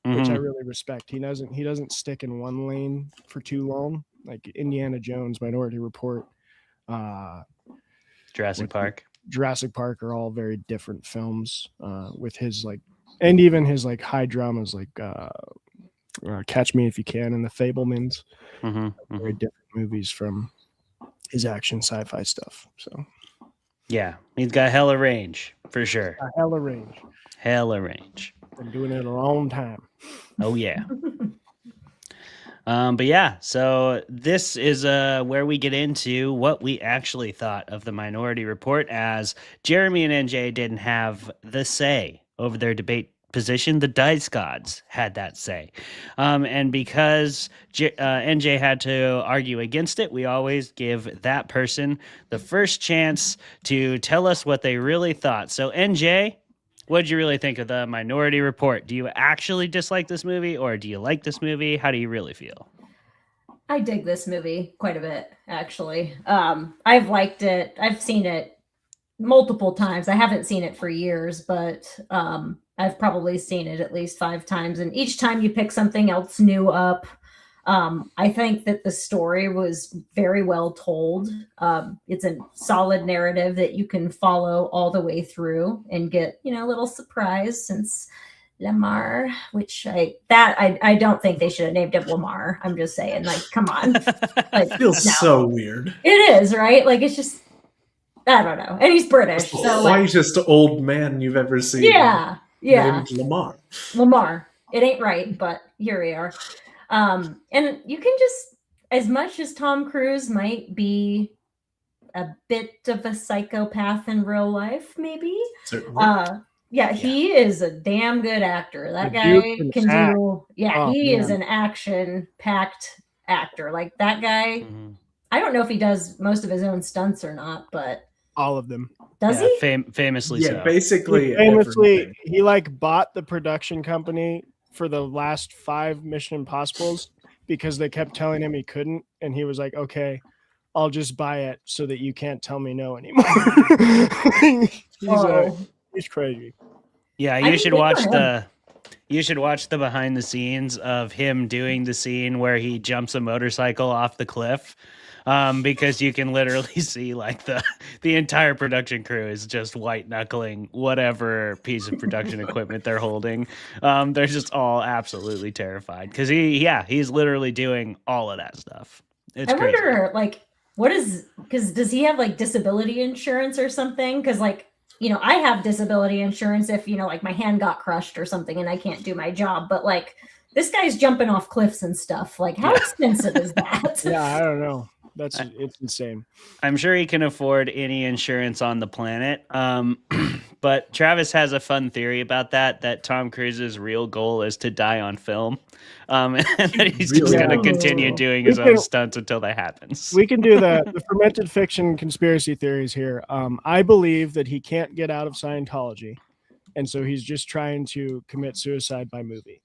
which I really respect. He doesn't stick in one lane for too long. Like Indiana Jones, Minority Report, Jurassic Park are all very different films with his like, and even his like high dramas like Catch Me If You Can and The Fabelmans. Very different movies from his action sci-fi stuff. So yeah, he's got hella range for sure. Hella range. Been doing it a long time. Oh yeah. But yeah, so this is where we get into what we actually thought of the Minority Report, as Jeremy and NJ didn't have the say over their debate position. The dice gods had that say. And because NJ had to argue against it, we always give that person the first chance to tell us what they really thought. So NJ, what did you really think of the Minority Report? Do you actually dislike this movie, or do you like this movie? How do you really feel? I dig this movie quite a bit, actually. I've liked it. I've seen it multiple times. I haven't seen it for years, but I've probably seen it at least 5 times. And each time you pick something else new up. I think that the story was very well told. It's a solid narrative that you can follow all the way through and get, a little surprise, since Lamar, which I don't think they should have named him Lamar. I'm just saying, like, come on. Like, it feels so weird. It is, right? Like, it's just, I don't know. And he's British. That's so the whitest old man you've ever seen. Yeah. Named Lamar. It ain't right, but here we are. And you can just, as much as Tom Cruise might be a bit of a psychopath in real life, maybe. Certainly. He is a damn good actor. That guy can do. He is an action-packed actor. Like that guy. I don't know if he does most of his own stunts or not, but all of them. Does he? Famously, so. Basically, he like bought the production company for the last 5 Mission Impossibles because they kept telling him he couldn't, and he was like, "Okay, I'll just buy it so that you can't tell me no anymore." He's crazy. Yeah, you should watch the behind the scenes of him doing the scene where he jumps a motorcycle off the cliff. Because you can literally see like the entire production crew is just white knuckling whatever piece of production equipment they're holding. They're just all absolutely terrified because he's literally doing all of that stuff. It's crazy. Wonder like because does he have like disability insurance or something? Because like, I have disability insurance if, like my hand got crushed or something and I can't do my job. But like this guy's jumping off cliffs and stuff. Like how expensive is that? Yeah, I don't know. It's insane. I'm sure he can afford any insurance on the planet. But Travis has a fun theory about that Tom Cruise's real goal is to die on film. And that he's just going to continue doing his own stunts until that happens. We can do the fermented fiction conspiracy theories here. I believe that he can't get out of Scientology. And so he's just trying to commit suicide by movie.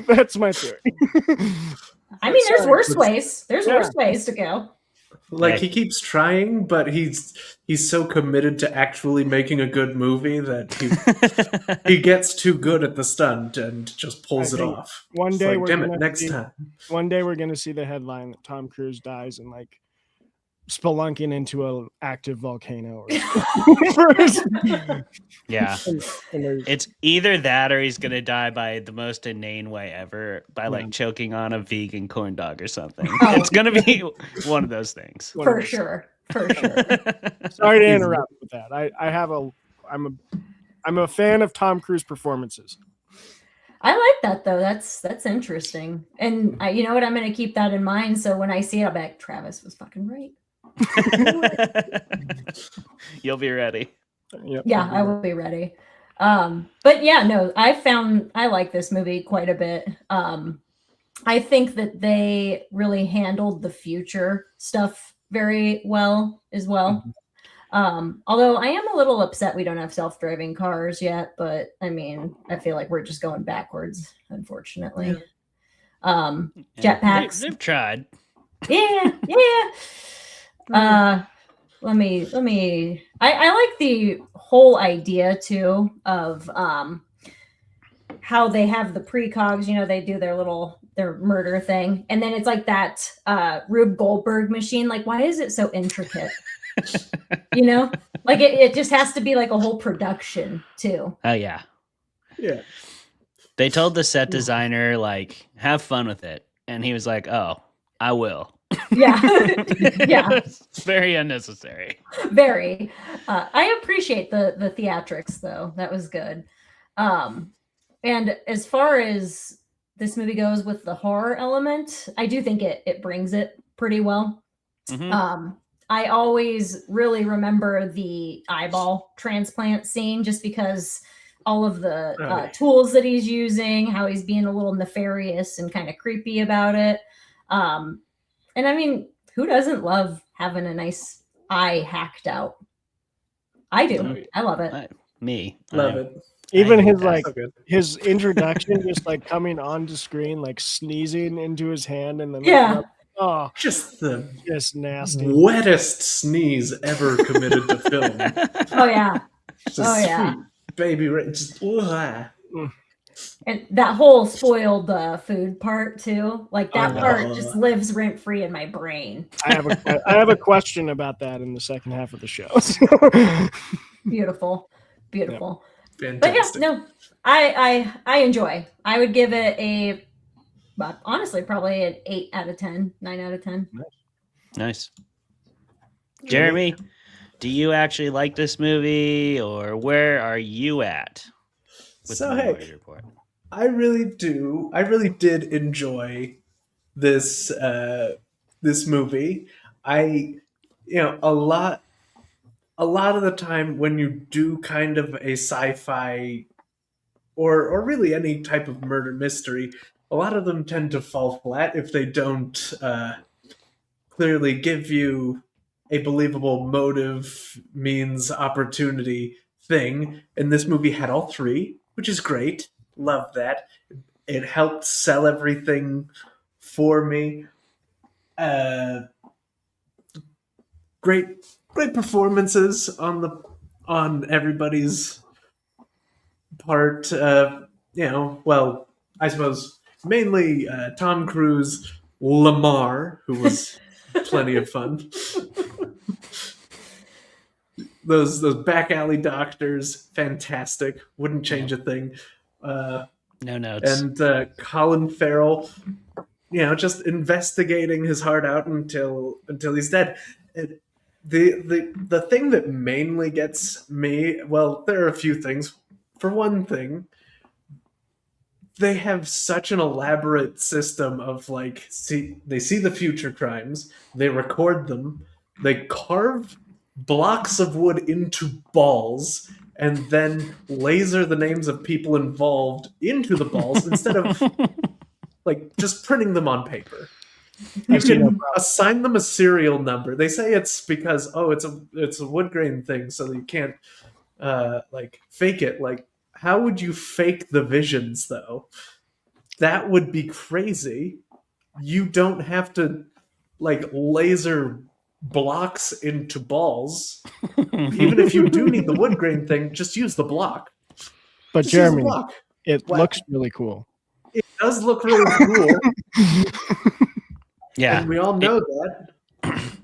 That's my theory. I mean, there's worse ways. There's worse ways to go. Like he keeps trying, but he's so committed to actually making a good movie that he gets too good at the stunt and just pulls it off. One day One day we're gonna see the headline that Tom Cruise dies and like spelunking into an active volcano. Yeah. It's either that or he's going to die by the most inane way ever, by like choking on a vegan corn dog or something. It's going to be one of those things. For sure. Sorry to interrupt with that. I'm a fan of Tom Cruise performances. I like that though. That's interesting. And you know what? I'm going to keep that in mind. So when I see it, I'll be like, Travis was fucking right. You'll be ready. Yep. Yeah, I will be ready. But yeah, no, I like this movie quite a bit. I think that they really handled the future stuff very well as well. Although I am a little upset we don't have self-driving cars yet, but I mean, I feel like we're just going backwards, unfortunately. Jetpacks. They've tried. Yeah. Let me I like the whole idea too of how they have the precogs, they do their murder thing, and then it's like that Rube Goldberg machine. Like, why is it so intricate? Like it just has to be like a whole production too. Oh yeah. They told the set designer like, have fun with it, and he was like, oh, I will. Yeah. It's very unnecessary. Very. I appreciate the theatrics though. That was good. And as far as this movie goes with the horror element, I do think it brings it pretty well. I always really remember the eyeball transplant scene just because all of the tools that he's using, how he's being a little nefarious and kind of creepy about it. And I mean, who doesn't love having a nice eye hacked out? I do. I love it. Love it. Even his introduction, just like coming onto screen, like sneezing into his hand, and then just nasty, wettest sneeze ever committed to film. Oh yeah. Sweet baby, just and that whole spoiled food part too, like that part just lives rent free in my brain. I have a question about that in the second half of the show. Beautiful. Fantastic. But yeah, no, I enjoy. I would give it honestly probably an 8 out of 10, 9 out of 10. Nice. Jeremy, do you actually like this movie, or where are you at? Report? I really do. I really did enjoy this this movie. A lot of the time when you do kind of a sci-fi or really any type of murder mystery, a lot of them tend to fall flat if they don't clearly give you a believable motive, means, opportunity thing. And this movie had all three, which is great. Love that. It helped sell everything for me. Great performances on everybody's part. Well, I suppose mainly Tom Cruise, Lamar, who was plenty of fun. Those back alley doctors, fantastic. Wouldn't change a thing. No notes. And Colin Farrell, just investigating his heart out until he's dead. The thing that mainly gets me, well, there are a few things. For one thing, they have such an elaborate system of they see the future crimes, they record them, they carve blocks of wood into balls, and then laser the names of people involved into the balls instead of just printing them on paper. You can assign them a serial number. They say it's because it's a wood grain thing, so you can't fake it. How would you fake the visions though? That would be crazy. You don't have to laser blocks into balls. Even if you do need the wood grain thing, just use the block. But just use the Jeremy, block. it looks really cool. It does look really cool. Yeah, and we all know that.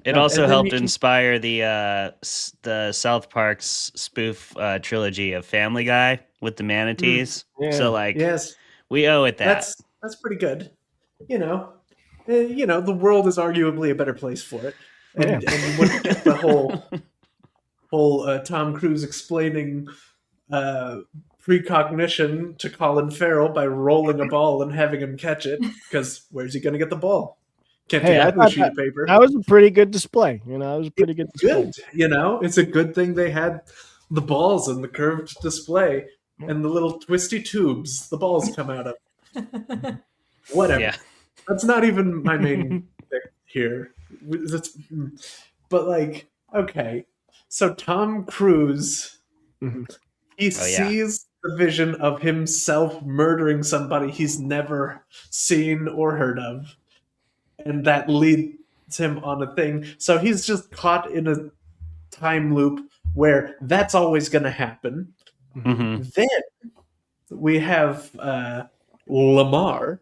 It also helped inspire the South Park's spoof trilogy of Family Guy with the manatees. Yeah. So yes, we owe it that. That's pretty good. The world is arguably a better place for it. And you wouldn't get the whole Tom Cruise explaining precognition to Colin Farrell by rolling a ball and having him catch it, because where's he going to get the ball? Can't do that with a sheet of paper. That was a pretty good display. It was a pretty good display. Good. It's a good thing they had the balls and the curved display and the little twisty tubes the balls come out of. Whatever. Yeah. That's not even my main thing here. But okay. So Tom Cruise, he sees the vision of himself murdering somebody he's never seen or heard of. And that leads him on a thing. So he's just caught in a time loop where that's always going to happen. Mm-hmm. Then we have Lamar.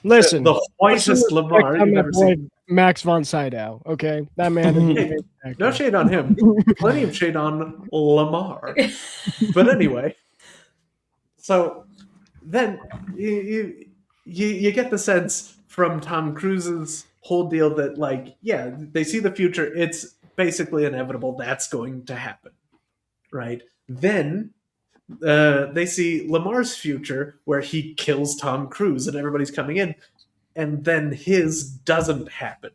Listen, the whitest Lamar you've ever seen. Max von Sydow. Okay, that man is no shade on him. Plenty of shade on Lamar. But anyway, so then you get the sense from Tom Cruise's whole deal that they see the future. It's basically inevitable. That's going to happen, right? Then they see Lamar's future where he kills Tom Cruise and everybody's coming in, and then his doesn't happen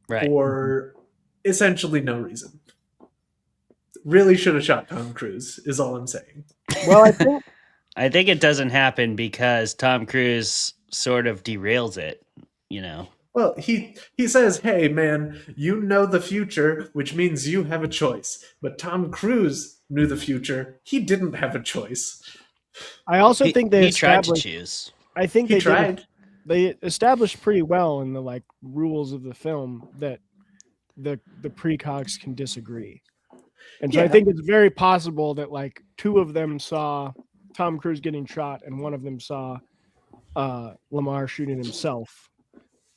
for essentially no reason. Really should have shot Tom Cruise is all I'm saying. Well, I think it doesn't happen because Tom Cruise sort of derails it, Well, he says, hey, man, you know the future, which means you have a choice. But Tom Cruise knew the future. He didn't have a choice. I also think they tried to choose. I think he tried. They established pretty well in the rules of the film that the precogs can disagree. And so I think it's very possible that two of them saw Tom Cruise getting shot and one of them saw Lamar shooting himself,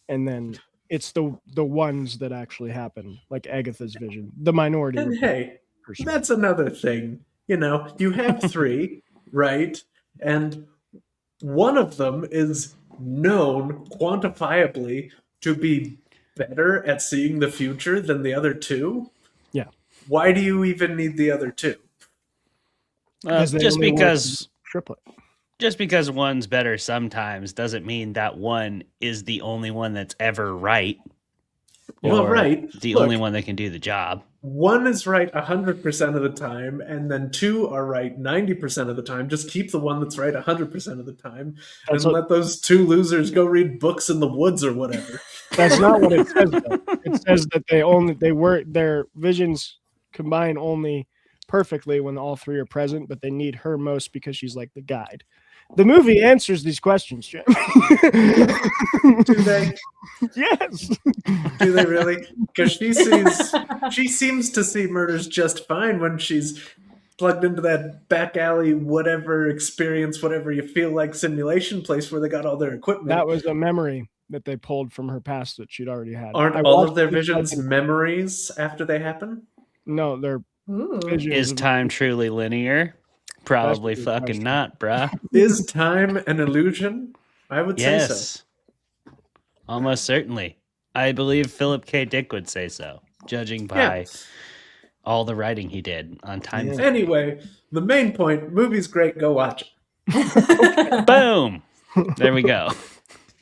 and then it's the ones that actually happen, like Agatha's vision, the minority. And hey, that's another thing. You have three, right? And one of them is known quantifiably to be better at seeing the future than the other two. Yeah. Why do you even need the other two? Just because triplet. Just because one's better sometimes doesn't mean that one is the only one that's ever right. Well, right. The only one that can do the job. One is right 100% of the time, and then two are right 90% of the time. Just keep the one that's right 100% of the time, and let those two losers go read books in the woods or whatever. That's not what it says, though. It says that their visions combine only perfectly when all three are present, but they need her most because she's like the guide. The movie answers these questions, Jim. Do they? Yes. Do they really? Because she seems to see murders just fine when she's plugged into that back alley, whatever experience, whatever you feel like simulation place where they got all their equipment. That was a memory that they pulled from her past that she'd already had. Aren't all of their visions memories after they happen? No, they're visions. Is time truly linear? Probably fucking not, bruh. Is time an illusion? I would say so. Almost certainly. I believe Philip K. Dick would say so, judging by all the writing he did on time. Yeah. Anyway, the main point, movie's great, go watch it. Boom! There we go.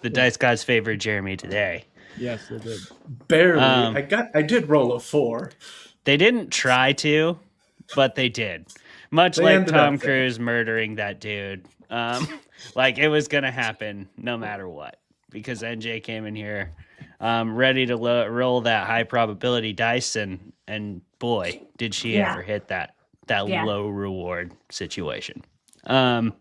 The Dice Gods favored Jeremy today. Yes, they did. Barely. I did roll a 4. They didn't try to, but they did. Much like Tom Cruise murdering that dude. Like it was going to happen no matter what. Because NJ came in here ready to roll that high probability dice. And boy, did she ever hit that low reward situation. For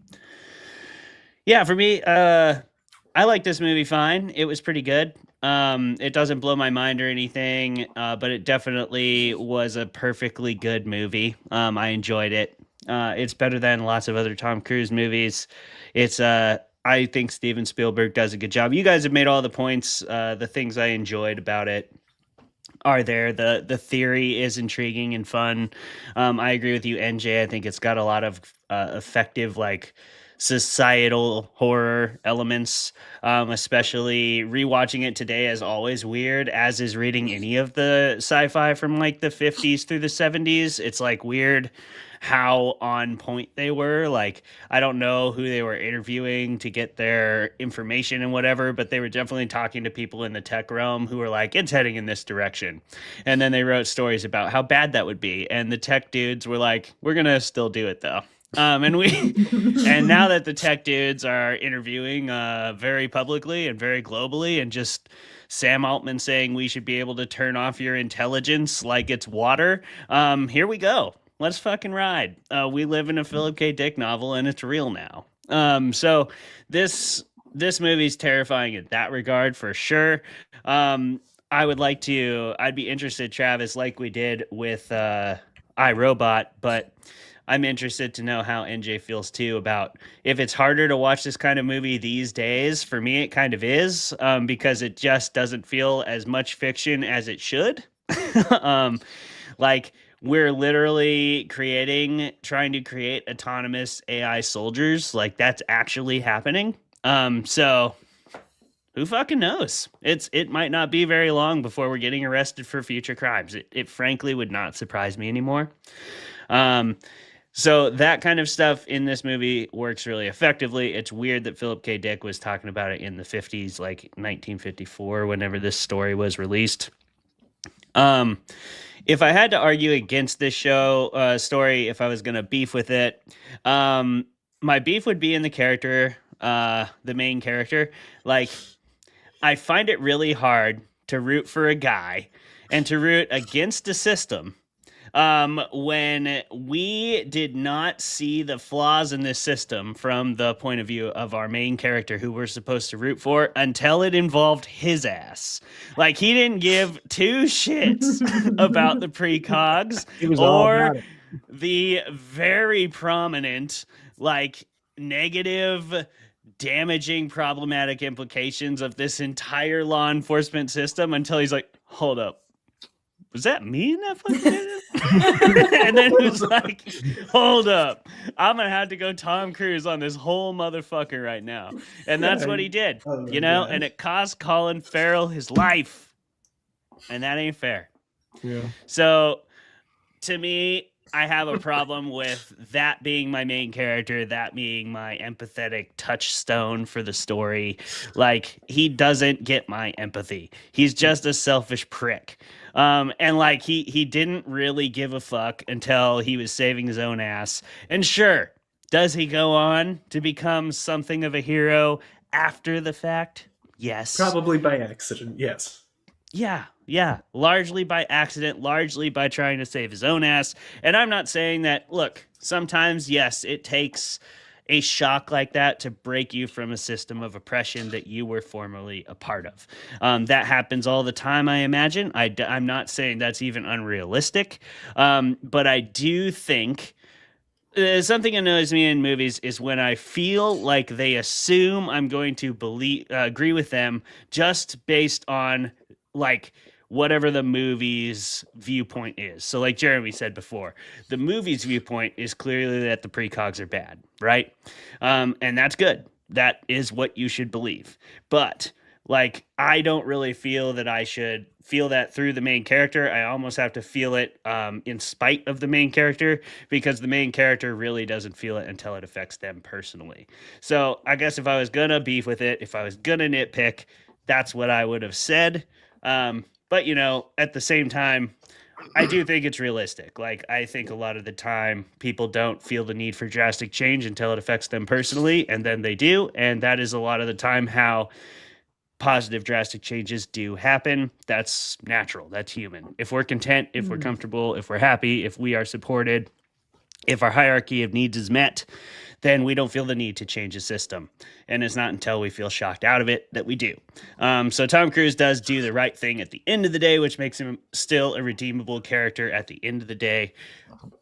me, I like this movie fine. It was pretty good. It doesn't blow my mind or anything, but it definitely was a perfectly good movie. I enjoyed it. It's better than lots of other Tom Cruise movies. It's I think Steven Spielberg does a good job. You guys have made all the points. The things I enjoyed about it are there. The theory is intriguing and fun. I agree with you, NJ. I think it's got a lot of effective societal horror elements, especially rewatching it today is always weird, as is reading any of the sci-fi from the 50s through the 70s. It's weird how on point they were. I don't know who they were interviewing to get their information and whatever, but they were definitely talking to people in the tech realm who were it's heading in this direction. And then they wrote stories about how bad that would be. And the tech dudes were we're going to still do it though. And now that the tech dudes are interviewing very publicly and very globally, and just Sam Altman saying we should be able to turn off your intelligence like it's water, here we go. Let's fucking ride. We live in a Philip K. Dick novel, and it's real now. So this movie's terrifying in that regard for sure. I'd be interested, Travis, like we did with iRobot, but I'm interested to know how NJ feels too about if it's harder to watch this kind of movie these days. For me, it kind of is, because it just doesn't feel as much fiction as it should. We're literally trying to create autonomous AI soldiers. That's actually happening. So who fucking knows? It might not be very long before we're getting arrested for future crimes. It frankly would not surprise me anymore. So that kind of stuff in this movie works really effectively. It's weird that Philip K. Dick was talking about it in the 50s, 1954, whenever this story was released. If I had to argue against this story, if I was going to beef with it, my beef would be in the character, the main character. I find it really hard to root for a guy and to root against a system when we did not see the flaws in this system from the point of view of our main character who we're supposed to root for until it involved his ass. He didn't give two shits about the precogs or the very prominent, negative, damaging, problematic implications of this entire law enforcement system until he's hold up. Was that me in that fucking video? And then it was hold up. I'm going to have to go Tom Cruise on this whole motherfucker right now. And that's what he did, and it cost Colin Farrell his life. And that ain't fair. Yeah. So to me, I have a problem with that being my main character, that being my empathetic touchstone for the story. He doesn't get my empathy. He's just a selfish prick. And he didn't really give a fuck until he was saving his own ass. And sure, does he go on to become something of a hero after the fact? Yes. Probably by accident, yes. Yeah. Largely by accident, largely by trying to save his own ass. And I'm not saying that, look, sometimes, yes, it takes a shock like that to break you from a system of oppression that you were formerly a part of. That happens all the time, I imagine. I'm not saying that's even unrealistic. But I do think something annoys me in movies is when I feel like they assume I'm going to agree with them just based on like whatever the movie's viewpoint is. So like Jeremy said before, the movie's viewpoint is clearly that the precogs are bad, right? And that's good. That is what you should believe. But like, I don't really feel that I should feel that through the main character. I almost have to feel it in spite of the main character, because the main character really doesn't feel it until it affects them personally. So I guess if I was gonna beef with it, if I was gonna nitpick, that's what I would have said. But you know, at the same time, I do think it's realistic. Like, I think a lot of the time people don't feel the need for drastic change until it affects them personally, and then they do. And that is a lot of the time how positive drastic changes do happen. That's natural. That's human. If we're content, if we're comfortable, if we're happy, if we are supported, if our hierarchy of needs is met, then we don't feel the need to change the system. And it's not until we feel shocked out of it that we do. So Tom Cruise does do the right thing at the end of the day, which makes him still a redeemable character at the end of the day.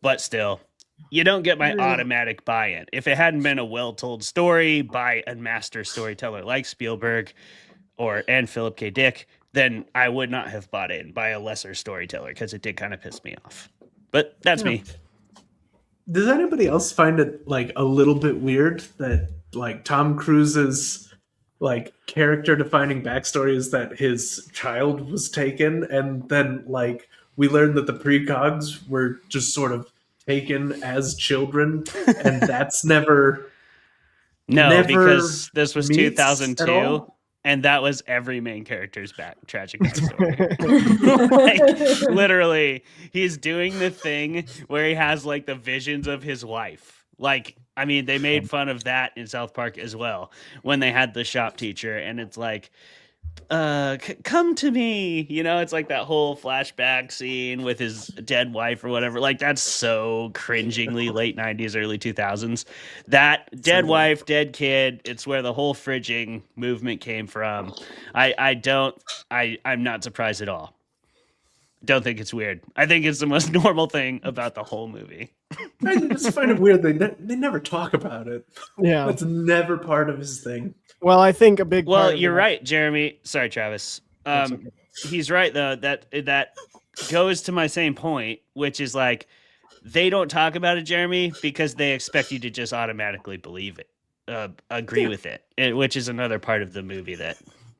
But still, you don't get my automatic buy-in. If it hadn't been a well-told story by a master storyteller like Spielberg and Philip K. Dick, then I would not have bought in by a lesser storyteller, because it did kind of piss me off. But that's me. Does anybody else find it like a little bit weird that like Tom Cruise's like character defining backstory is that his child was taken, and then like we learned that the precogs were just sort of taken as children, and that's never because this was meets 2002. And that was every main character's tragic backstory. Like, literally, he's doing the thing where he has like the visions of his wife. Like, I mean, they made fun of that in South Park as well when they had the shop teacher, and it's like, come to me, you know. It's like that whole flashback scene with his dead wife or whatever. Like, that's so cringingly late 90s, early 2000s. That dead wife, dead kid, it's where the whole fridging movement came from. I'm not surprised at all. Don't think it's weird. I think it's the most normal thing about the whole movie. I just find it weird they never talk about it. Yeah, that's never part of his thing. Well, I think a big. Well, you're right, Jeremy. Sorry, Travis. Okay. He's right though. That goes to my same point, which is like they don't talk about it, Jeremy, because they expect you to just automatically believe it, agree with it, which is another part of the movie that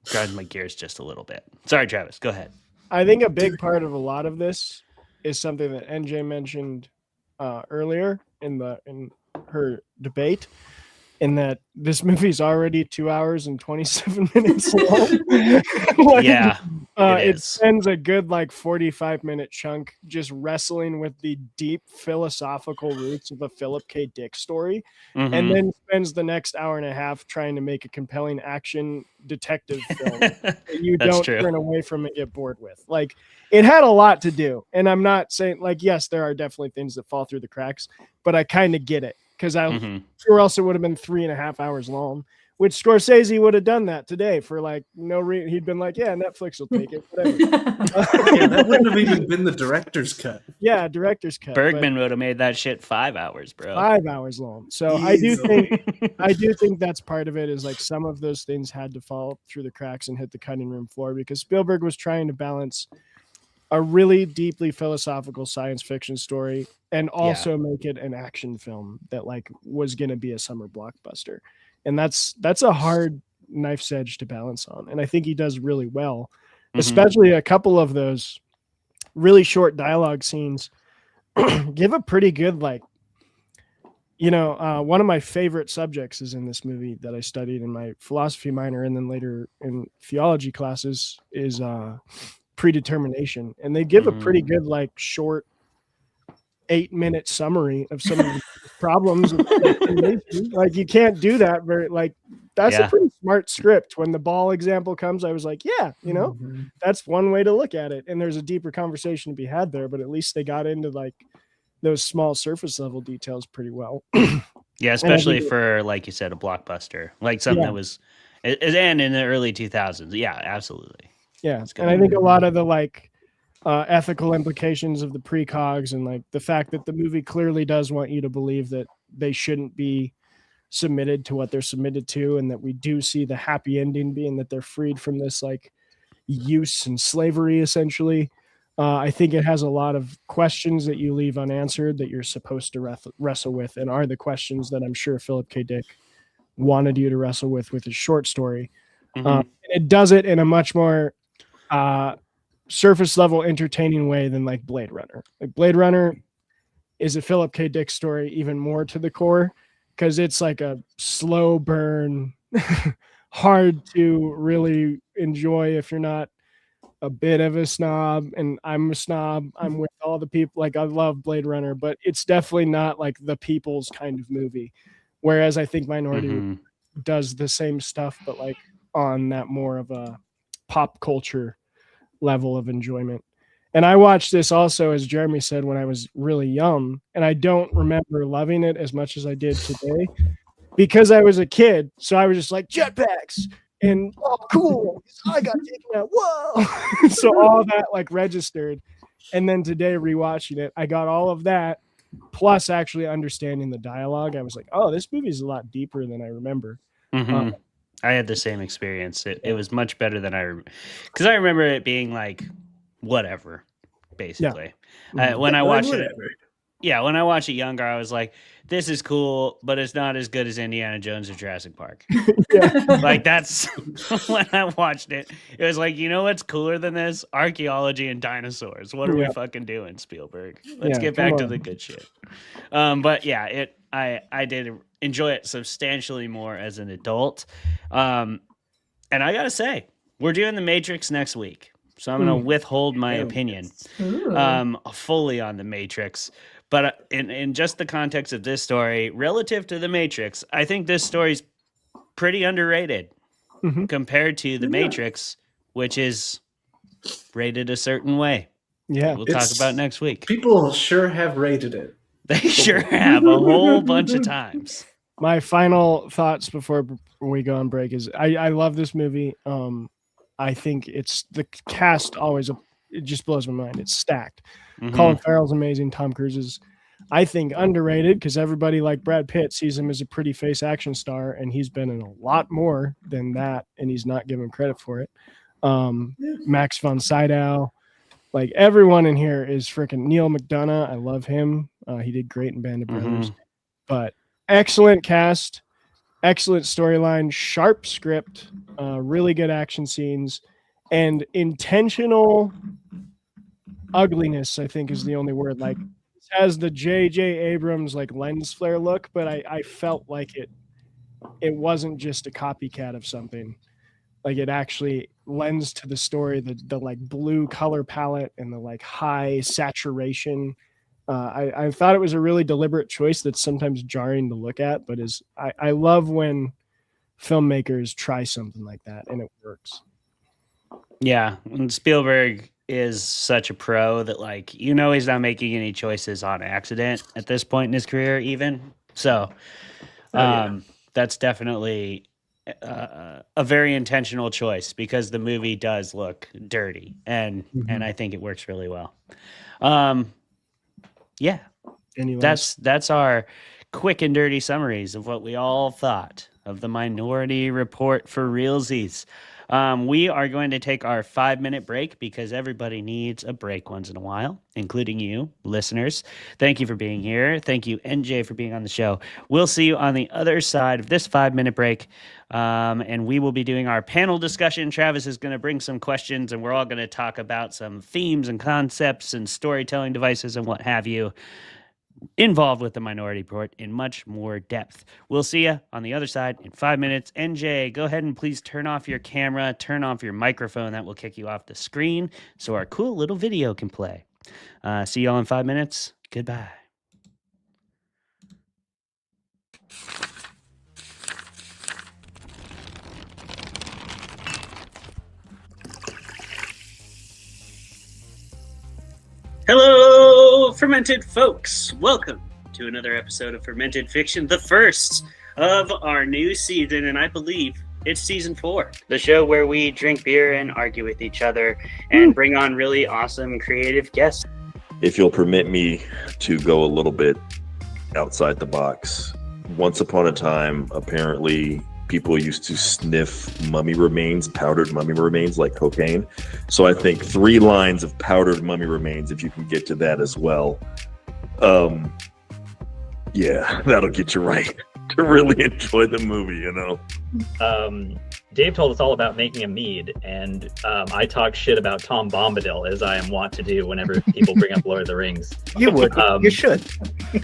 grinds my gears just a little bit. Sorry, Travis. Go ahead. I think a big part of a lot of this is something that NJ mentioned earlier in her debate, in that this movie's already 2 hours and 27 minutes long. Like, yeah, it spends a good 45-minute chunk just wrestling with the deep philosophical roots of a Philip K. Dick story, and then spends the next hour and a half trying to make a compelling action detective film that you don't turn away from and get bored with. Like, it had a lot to do, and I'm not saying yes, there are definitely things that fall through the cracks, but I kind of get it. Because or else it would have been 3.5 hours long, which Scorsese would have done that today for no reason. He'd been like, yeah, Netflix will take it. Whatever. Yeah, that wouldn't have even been the director's cut. Yeah, director's cut. Bergman would have made that shit 5 hours, bro. 5 hours long. So I do think that's part of it, is some of those things had to fall through the cracks and hit the cutting room floor, because Spielberg was trying to balance a really deeply philosophical science fiction story and also make it an action film that was going to be a summer blockbuster. And that's a hard knife's edge to balance on. And I think he does really well, especially a couple of those really short dialogue scenes give a pretty good, one of my favorite subjects is in this movie that I studied in my philosophy minor and then later in theology classes is predetermination. And they give a pretty good, short 8-minute summary of some of the problems. Like you can't do that that's a pretty smart script. When the ball example comes, I was like, yeah, that's one way to look at it. And there's a deeper conversation to be had there, but at least they got into like those small surface level details pretty well. Yeah, especially for, like you said, a blockbuster, like something that was, and in the early 2000s. Yeah, absolutely. Yeah. And I think a lot of the ethical implications of the precogs and like the fact that the movie clearly does want you to believe that they shouldn't be submitted to what they're submitted to, and that we do see the happy ending being that they're freed from this like use and slavery essentially. I think it has a lot of questions that you leave unanswered that you're supposed to wrestle with, and are the questions that I'm sure Philip K. Dick wanted you to wrestle with his short story. It does it in a much more surface level entertaining way than like Blade Runner. Like Blade Runner is a Philip K. Dick story even more to the core, because it's like a slow burn, hard to really enjoy if you're not a bit of a snob. And I'm a snob. I'm with all the people. Like I love Blade Runner, but it's definitely not like the people's kind of movie. Whereas I think Minority does the same stuff, but like on that more of a pop culture level of enjoyment. And I watched this also, as Jeremy said, when I was really young, and I don't remember loving it as much as I did today because I was a kid. So I was just like jetpacks and cool. I got taken out. Whoa. So all that like registered. And then today rewatching it, I got all of that plus actually understanding the dialogue. I was like, oh, this movie is a lot deeper than I remember. I had the same experience. It was much better than because I remember it being like, whatever, basically. When I watched it, when I watched it younger, I was like, this is cool, but it's not as good as Indiana Jones or Jurassic Park. Like that's when I watched it. It was like, you know what's cooler than this? Archaeology and dinosaurs. What are we fucking doing, Spielberg? Let's get back to the good shit. But yeah, I did enjoy it substantially more as an adult. And I gotta say, we're doing The Matrix next week. So I'm going to withhold my opinion fully on The Matrix. But in just the context of this story, relative to The Matrix, I think this story's pretty underrated compared to The Matrix, which is rated a certain way. Yeah. We'll talk about next week. People sure have rated it. They sure have a whole bunch of times. My final thoughts before we go on break is I love this movie. I think it's the cast it just blows my mind. It's stacked. Colin Farrell's amazing. Tom Cruise is, I think, underrated because everybody like Brad Pitt sees him as a pretty face action star, and he's been in a lot more than that, and he's not given credit for it. Max von Sydow, like everyone in here is freaking Neil McDonough. I love him. He did great in Band of Brothers. But excellent cast. Excellent storyline, sharp script, really good action scenes, and intentional ugliness, I think is the only word. Like it has the J.J. Abrams like lens flare look, but I felt like it wasn't just a copycat of something. Like it actually lends to the story, the like blue color palette and the like high saturation. I thought it was a really deliberate choice that's sometimes jarring to look at, but I love when filmmakers try something like that and it works. Yeah, and Spielberg is such a pro that like he's not making any choices on accident at this point in his career even. So that's definitely a very intentional choice because the movie does look dirty and I think it works really well. Yeah, that's our quick and dirty summaries of what we all thought of the Minority Report for realsies. We are going to take our 5-minute break because everybody needs a break once in a while, including you, listeners. Thank you for being here. Thank you, NJ, for being on the show. We'll see you on the other side of this 5-minute break, and we will be doing our panel discussion. Travis is going to bring some questions, and we're all going to talk about some themes and concepts and storytelling devices and what have you involved with the Minority Report in much more depth. We'll see you on the other side in 5 minutes. NJ, go ahead and please turn off your camera, turn off your microphone. That will kick you off the screen so our cool little video can play. See you all in 5 minutes. Goodbye. Hello, Fermented Folks. Welcome to another episode of Fermented Fiction, the first of our new season, and I believe it's season 4. The show where we drink beer and argue with each other and bring on really awesome creative guests. If you'll permit me to go a little bit outside the box. Once upon a time, apparently, people used to sniff mummy remains, powdered mummy remains like cocaine. So I think 3 lines of powdered mummy remains, if you can get to that as well. Yeah, that'll get you right to really enjoy the movie, you know? Dave told us all about making a mead, and I talk shit about Tom Bombadil, as I am wont to do whenever people bring up Lord of the Rings. You would. You should.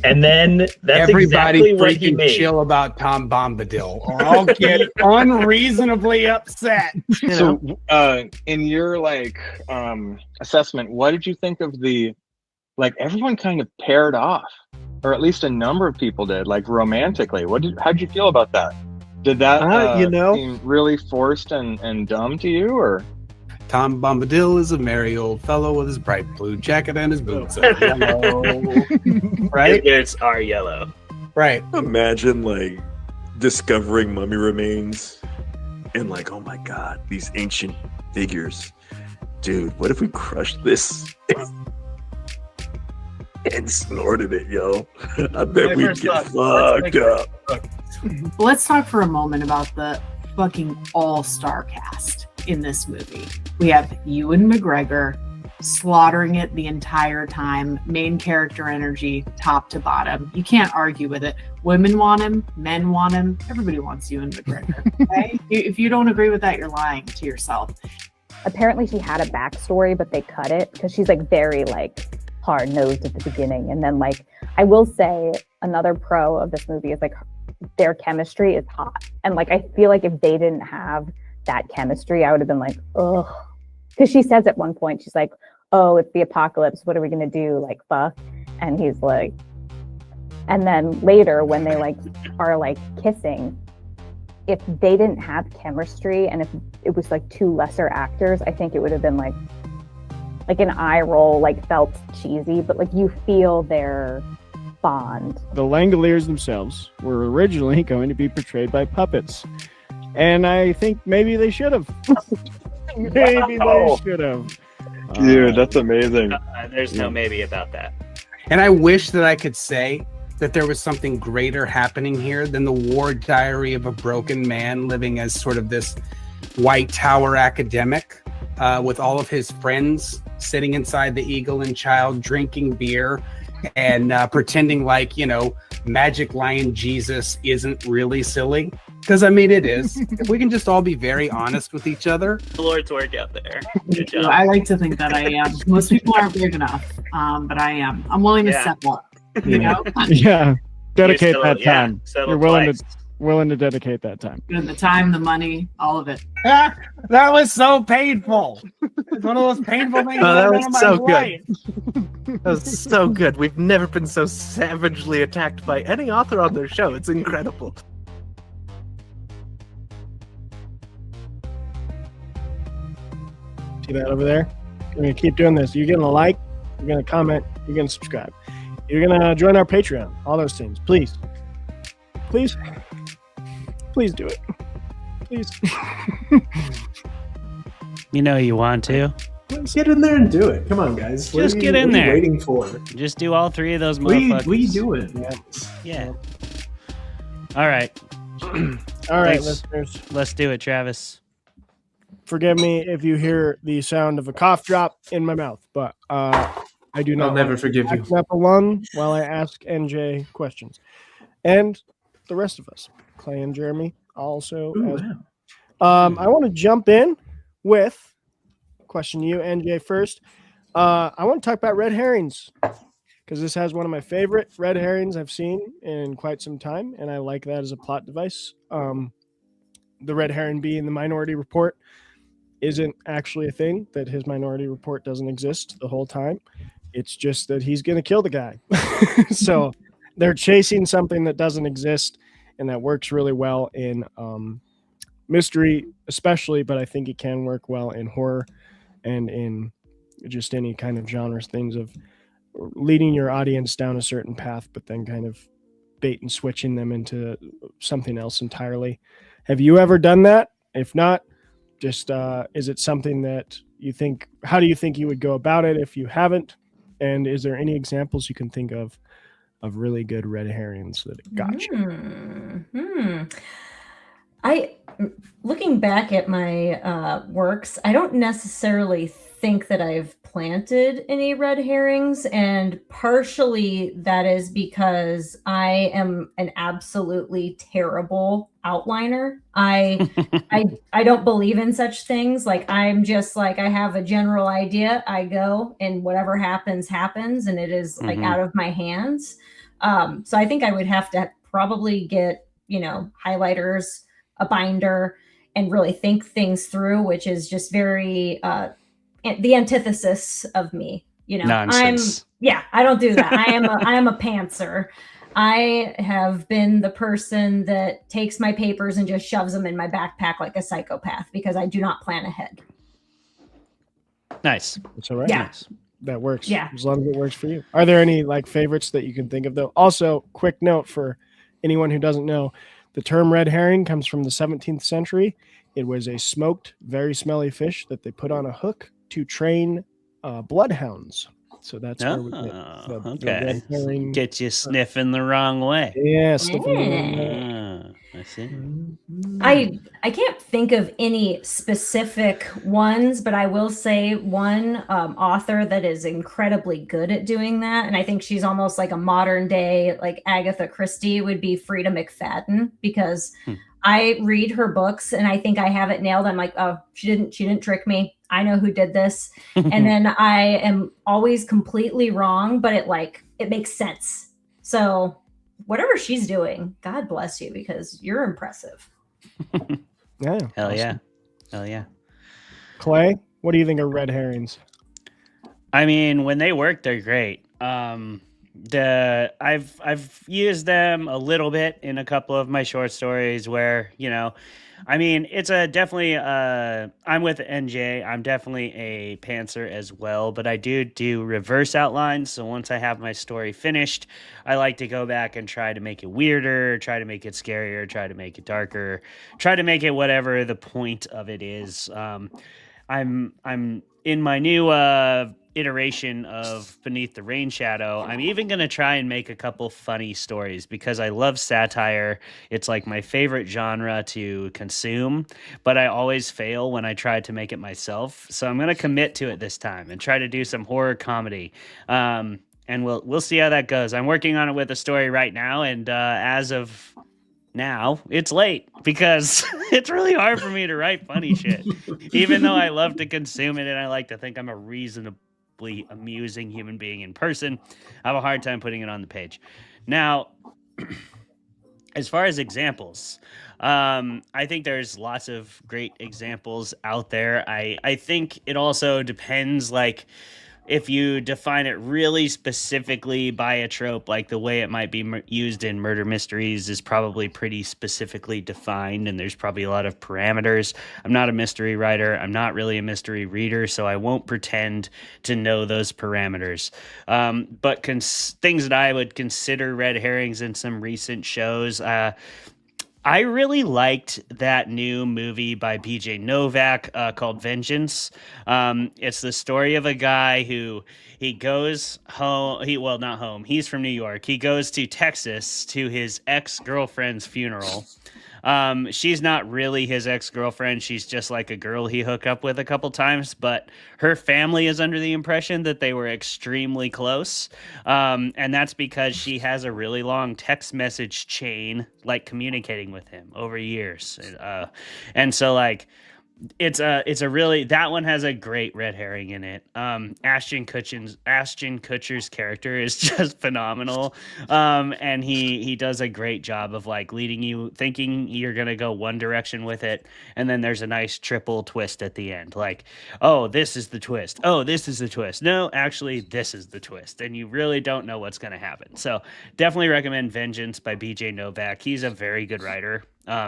And then that's everybody exactly what he freaking made. chill about Tom Bombadil, or I'll get unreasonably upset. So, in your assessment, what did you think of the everyone kind of paired off, or at least a number of people did, romantically? How'd you feel about that? Did that seem really forced and dumb to you, or? Tom Bombadil is a merry old fellow with his bright blue jacket and his boots are yellow. Right? His boots are yellow. Right. Imagine discovering mummy remains and oh my god, these ancient figures. Dude, what if we crushed this and snorted it, yo? I bet we'd get fucked up. Let's talk for a moment about the fucking all-star cast in this movie. We have Ewan McGregor slaughtering it the entire time, main character energy, top to bottom. You can't argue with it. Women want him, men want him, everybody wants Ewan McGregor. Okay? If you don't agree with that, you're lying to yourself. Apparently she had a backstory, but they cut it because she's very hard-nosed at the beginning. And then I will say another pro of this movie is their chemistry is hot. And I feel if they didn't have that chemistry, I would have been ugh. Because she says at one point, she's oh, it's the apocalypse. What are we going to do? Fuck. And he's and then later when they are kissing, if they didn't have chemistry and if it was 2 lesser actors, I think it would have been an eye roll, felt cheesy, but you feel their bond. The Langoliers themselves were originally going to be portrayed by puppets. And I think maybe they should have. Maybe they should have. Dude, that's amazing. There's no maybe about that. And I wish that I could say that there was something greater happening here than the war diary of a broken man living as sort of this White Tower academic with all of his friends sitting inside the Eagle and Child drinking beer and pretending Magic Lion Jesus isn't really silly. Because, it is. If we can just all be very honest with each other. The Lord's work out there. Good job. I like to think that I am. Most people aren't big enough, but I am. I'm willing to step up. You know? Yeah. Dedicate that time. Yeah, you're willing to dedicate that time. The time, the money, all of it. That was so painful. It's one of those painful things. That was so life. good. That was so good. We've never been so savagely attacked by any author on their show. It's incredible. See that over there? We're going to keep doing this. You're going to like, you're going to comment, you're going to subscribe. You're going to join our Patreon. All those things. Please. Please. Please do it. Please. You want to. Let's get in there and do it. Come on, guys. Just get in there. What are you waiting for? Just do all 3 of those motherfuckers. We do it. Yeah. All right. All right, listeners. Let's do it, Travis. Forgive me if you hear the sound of a cough drop in my mouth, but I do not. I'll never forgive you. Up a lung while I ask NJ questions, and the rest of us, Clay and Jeremy, also. I want to jump in with question you, NJ, first. I want to talk about red herrings because this has one of my favorite red herrings I've seen in quite some time, and I like that as a plot device. The red herring being the Minority Report isn't actually a thing, that his Minority Report doesn't exist the whole time. It's just that he's going to kill the guy. So they're chasing something that doesn't exist, and that works really well in mystery especially, but I think it can work well in horror and in just any kind of genres things of leading your audience down a certain path, but then kind of bait and switching them into something else entirely. Have you ever done that? If not, just is it something that you think, how do you think you would go about it if you haven't? And is there any examples you can think of really good red herrings that it got you? Looking back at my works, I don't necessarily think that I've planted any red herrings, and partially that is because I am an absolutely terrible outliner. I don't believe in such things. Like, I'm just like, I have a general idea, I go, and whatever happens, and it is like out of my hands. So I think I would have to probably get, highlighters, a binder, and really think things through, which is just very the antithesis of me. Nonsense. I don't do that. I am a pantser. I have been the person that takes my papers and just shoves them in my backpack like a psychopath because I do not plan ahead. Nice. That's all right. Yeah. Nice. That works. Yeah. As long as it works for you. Are there any favorites that you can think of though? Also, quick note for anyone who doesn't know, the term red herring comes from the 17th century. It was a smoked, very smelly fish that they put on a hook to train bloodhounds. So that's where we get the red herring. Get you sniffing the wrong way. Yeah, sniffing the wrong way. I see. I can't think of any specific ones, but I will say one author that is incredibly good at doing that, and I think she's almost like a modern day like Agatha Christie would be Frida McFadden, because I read her books and I think I have it nailed. I'm like, oh, she didn't trick me. I know who did this. And then I am always completely wrong, but it makes sense. So whatever she's doing, God bless you, because you're impressive. Yeah. Hell yeah. Hell yeah. Clay, what do you think of red herrings? I mean, when they work, they're great. I've used them a little bit in a couple of my short stories where, I mean, it's definitely I'm with NJ. I'm definitely a pantser as well, but I do reverse outlines. So once I have my story finished, I like to go back and try to make it weirder, try to make it scarier, try to make it darker, try to make it whatever the point of it is. I'm in my new iteration of Beneath the Rain Shadow. I'm even going to try and make a couple funny stories because I love satire. It's like my favorite genre to consume, but I always fail when I try to make it myself. So I'm going to commit to it this time and try to do some horror comedy. And we'll see how that goes. I'm working on it with a story right now, and as of now, it's late because it's really hard for me to write funny shit, even though I love to consume it and I like to think I'm a reasonably amusing human being in person. I have a hard time putting it on the page. Now, as far as examples, I think there's lots of great examples out there. I think it also depends, like, if you define it really specifically by a trope, like the way it might be used in murder mysteries is probably pretty specifically defined, and there's probably a lot of parameters. I'm not a mystery writer. I'm not really a mystery reader, so I won't pretend to know those parameters. But things that I would consider red herrings in some recent shows, I really liked that new movie by BJ Novak called Vengeance. It's the story of a guy who he goes home. Not home. He's from New York. He goes to Texas to his ex-girlfriend's funeral. She's not really his ex-girlfriend. She's just like a girl he hooked up with a couple times, but her family is under the impression that they were extremely close. And that's because she has a really long text message chain, like communicating with him over years. And so like, it's a really, that one has a great red herring in it. Ashton Kutcher's character is just phenomenal. And he does a great job of like leading you thinking you're going to go one direction with it. And then there's a nice triple twist at the end. Like, oh, this is the twist. Oh, this is the twist. No, actually this is the twist. And you really don't know what's going to happen. So definitely recommend Vengeance by BJ Novak. He's a very good writer.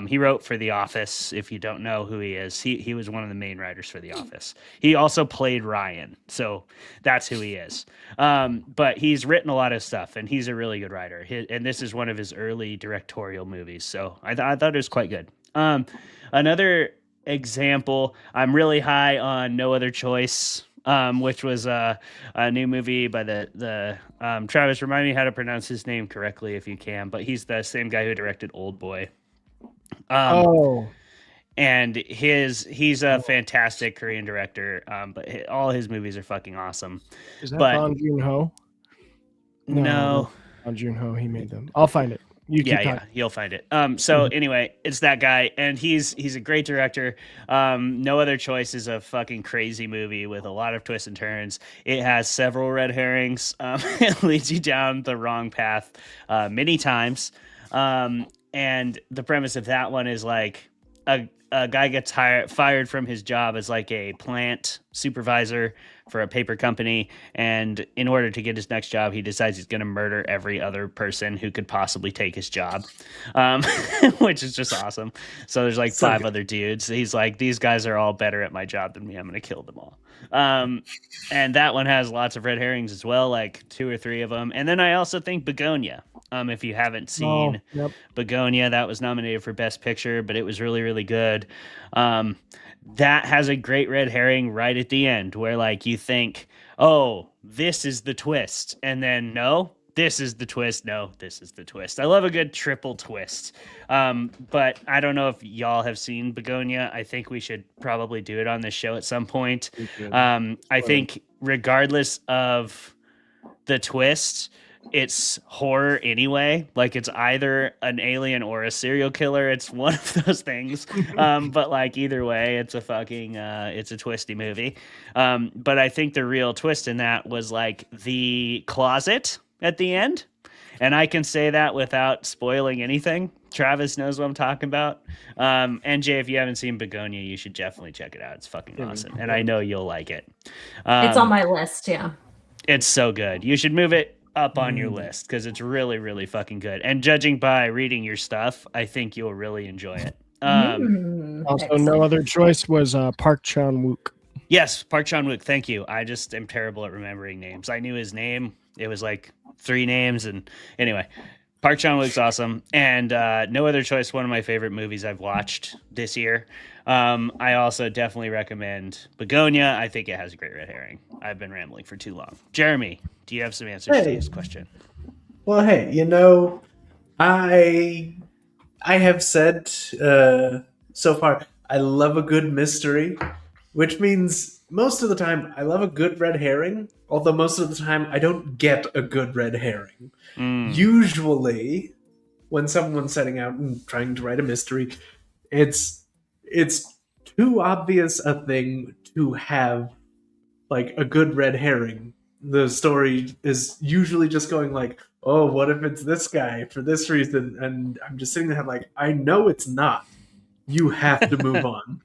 He wrote for The Office. If you don't know who he is, he was one of the main writers for The Office. He also played Ryan, so that's who he is. But he's written a lot of stuff, and he's a really good writer. And this is one of his early directorial movies, so I thought it was quite good. Another example, I'm really high on No Other Choice, which was a new movie by the Travis, remind me how to pronounce his name correctly if you can, but he's the same guy who directed Old Boy. And he's a fantastic Korean director, but all his movies are fucking awesome. Is that Bong Joon-ho? No. Bong Joon-ho, he made them. I'll find it. Yeah, you'll find it. So anyway, it's that guy, and he's a great director. No Other Choice is a fucking crazy movie with a lot of twists and turns. It has several red herrings. It leads you down the wrong path many times. And the premise of that one is like a guy gets fired from his job as like a plant supervisor for a paper company, and in order to get his next job, he decides he's going to murder every other person who could possibly take his job, which is just awesome. So there's like five other dudes. He's like, these guys are all better at my job than me. I'm going to kill them all. And that one has lots of red herrings as well, like 2 or 3 of them. And then I also think Begonia. If you haven't seen Begonia, that was nominated for Best Picture, but it was really, really good. That has a great red herring right at the end where like you think, oh, this is the twist. And then no, this is the twist. No, this is the twist. I love a good triple twist. But I don't know if y'all have seen Begonia. I think we should probably do it on this show at some point. I think regardless of the twist, it's horror anyway. Like it's either an alien or a serial killer. It's one of those things. But like either way, it's a fucking it's a twisty movie. But I think the real twist in that was like the closet at the end. And I can say that without spoiling anything. Travis knows what I'm talking about. NJ, if you haven't seen Begonia, you should definitely check it out. It's fucking awesome. And I know you'll like it. It's on my list, yeah. It's so good. You should move it up on your list because it's really, really fucking good. And judging by reading your stuff, I think you'll really enjoy it. Also, excellent. No Other Choice was Park Chan-wook. Yes, Park Chan-wook. Thank you. I just am terrible at remembering names. I knew his name. It was like 3 names. And anyway, Park Chan-wook's awesome. And No Other Choice, one of my favorite movies I've watched this year. I also definitely recommend Begonia. I think it has a great red herring. I've been rambling for too long. Jeremy, do you have some answers to this question? Well, hey, I have said so far, I love a good mystery, which means most of the time I love a good red herring, although most of the time I don't get a good red herring. Usually, when someone's setting out and trying to write a mystery, it's too obvious a thing to have like a good red herring. The story is usually just going like, oh, what if it's this guy for this reason? And I'm just sitting there like, I know it's not. You have to move on.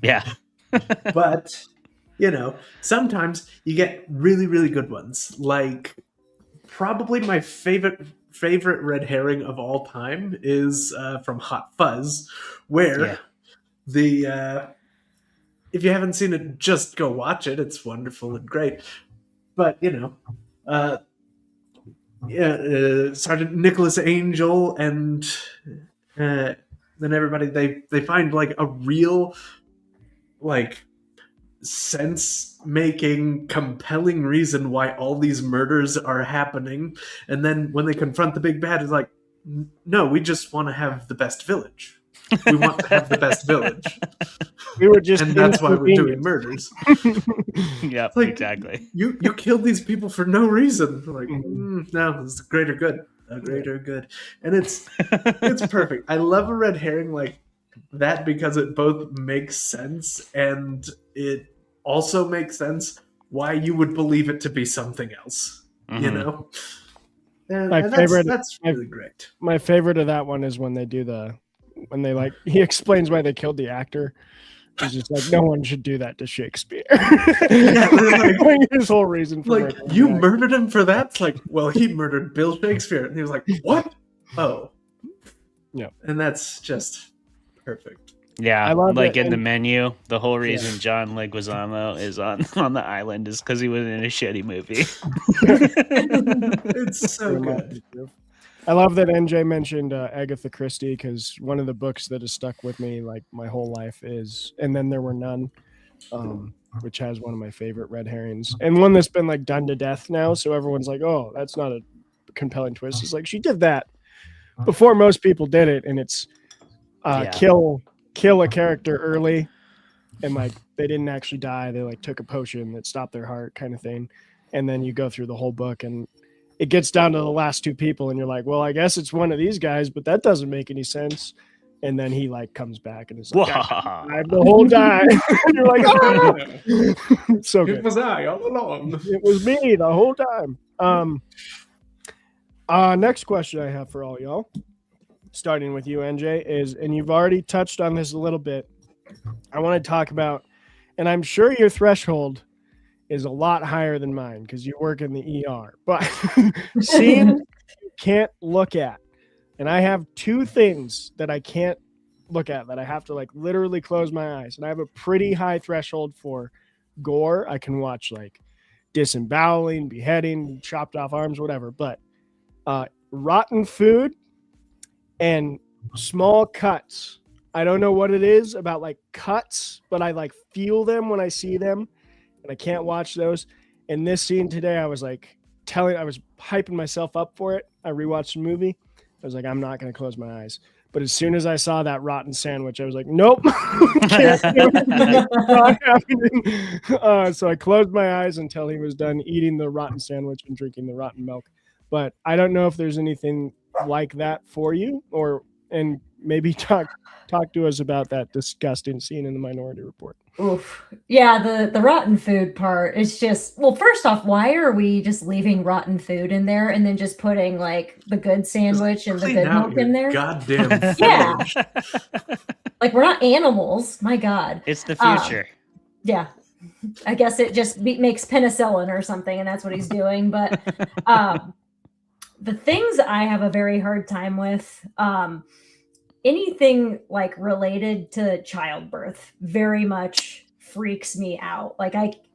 Yeah. But, sometimes you get really, really good ones. Like, probably my favorite red herring of all time is from Hot Fuzz, where if you haven't seen it, just go watch it. It's wonderful and great. But, Sergeant Nicholas Angel and then everybody, they find like a real like sense-making, compelling reason why all these murders are happening. And then when they confront the big bad, it's like, no, we just want to have the best village. We want to have the best village. We were just, and that's why we're doing murders. Yeah, like, exactly. You killed these people for no reason. Like, no, it's a greater good. A greater good. And it's perfect. I love a red herring like that because it both makes sense and it also makes sense why you would believe it to be something else. And that's really great. My favorite of that one is when they he explains why they killed the actor. He's just like, no one should do that to Shakespeare. His whole reason for like, you murdered him for that? It's like, well, he murdered Bill Shakespeare. And he was like, what? Oh. Yeah. And that's just perfect. Yeah, I love like it, in the and- menu, the whole reason John Leguizamo is on the island is because he was in a shitty movie. It's so good. I love that NJ mentioned Agatha Christie, because one of the books that has stuck with me like my whole life is And Then There Were None, which has one of my favorite red herrings, and one that's been like done to death now. So everyone's like, "Oh, that's not a compelling twist." It's like she did that before most people did it, and it's kill a character early, and like they didn't actually die. They like took a potion that stopped their heart, kind of thing. And then you go through the whole book, and it gets down to the last two people, and you're like, well, I guess it's one of these guys, but that doesn't make any sense. And then he like comes back and is like, I'm the whole time. And you're like, ah! So good. It was I all along. It was me the whole time. Next question I have for all y'all, starting with you, NJ, is, and you've already touched on this a little bit, I want to talk about, and I'm sure your threshold is a lot higher than mine because you work in the ER, but scenes you can't look at. And I have two things that I can't look at, that I have to like literally close my eyes. And I have a pretty high threshold for gore. I can watch like disemboweling, beheading, chopped off arms, whatever. But rotten food and small cuts. I don't know what it is about like cuts, but I like feel them when I see them, and I can't watch those. In this scene today, I was like I was hyping myself up for it. I rewatched the movie. I was like, I'm not going to close my eyes. But as soon as I saw that rotten sandwich, I was like, nope. Can't do it. Not happening. So I closed my eyes until he was done eating the rotten sandwich and drinking the rotten milk. But I don't know if there's anything like that for you, and maybe talk to us about that disgusting scene in the Minority Report. Oof. Yeah, the rotten food part is just, well, first off, why are we just leaving rotten food in there and then just putting like the good sandwich and the good milk in there? Goddamn. Yeah. Like, we're not animals. My God. It's the future. Yeah. I guess it just makes penicillin or something, and that's what he's doing. But the things I have a very hard time with, anything like related to childbirth very much freaks me out. Like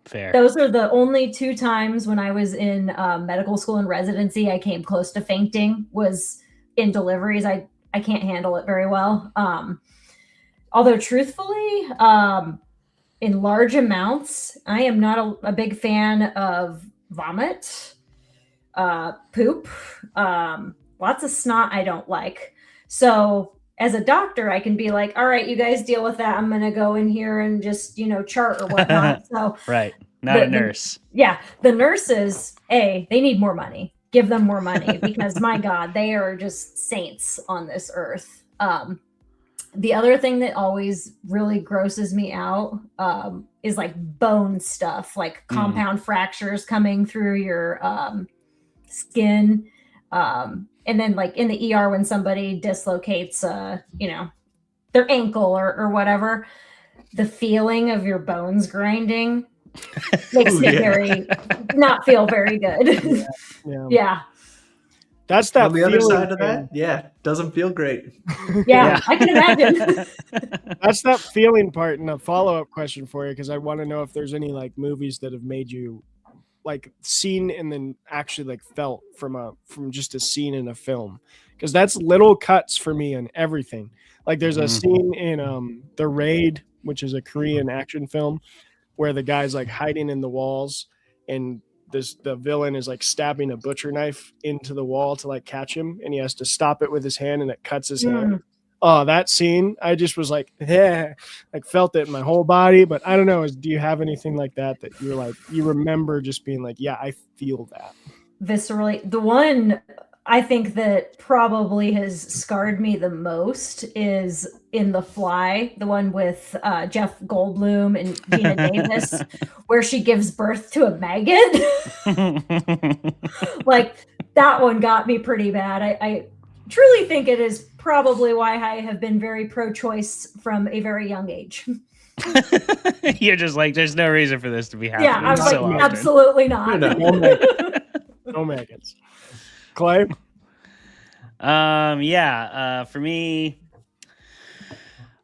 those are the only two times when I was in medical school and residency I came close to fainting, was in deliveries. I can't handle it very well. Although truthfully, in large amounts, I am not a big fan of vomit, poop, lots of snot I don't like. So as a doctor, I can be like, all right, you guys deal with that. I'm going to go in here and just, chart or whatnot. So right. Not a nurse. The nurses, they need more money. Give them more money because my God, they are just saints on this earth. The other thing that always really grosses me out is like bone stuff, like compound fractures coming through your skin. And then like in the ER when somebody dislocates, their ankle or whatever, the feeling of your bones grinding makes me not feel very good. Yeah. That's that on the other feeling side of that. Yeah. Doesn't feel great. Yeah. I can imagine. That's that feeling part. And a follow-up question for you, because I want to know if there's any like movies that have made you like seen and then actually like felt from just a scene in a film, because that's little cuts for me in everything. Like there's a scene in The Raid, which is a Korean action film, where the guy's like hiding in the walls, and the villain is like stabbing a butcher knife into the wall to like catch him, and he has to stop it with his hand, and it cuts his hand. Oh, that scene, I just was like, like felt it in my whole body. But I don't know, do you have anything like that you're like, you remember just being like, yeah, I feel that? Viscerally. The one I think that probably has scarred me the most is in The Fly, the one with Jeff Goldblum and Gina Davis, where she gives birth to a maggot. Like, that one got me pretty bad. I truly think it is probably why I have been very pro-choice from a very young age. You're just like, there's no reason for this to be happening. Yeah, I'm so like, often. absolutely not. No maggots. Clay? For me,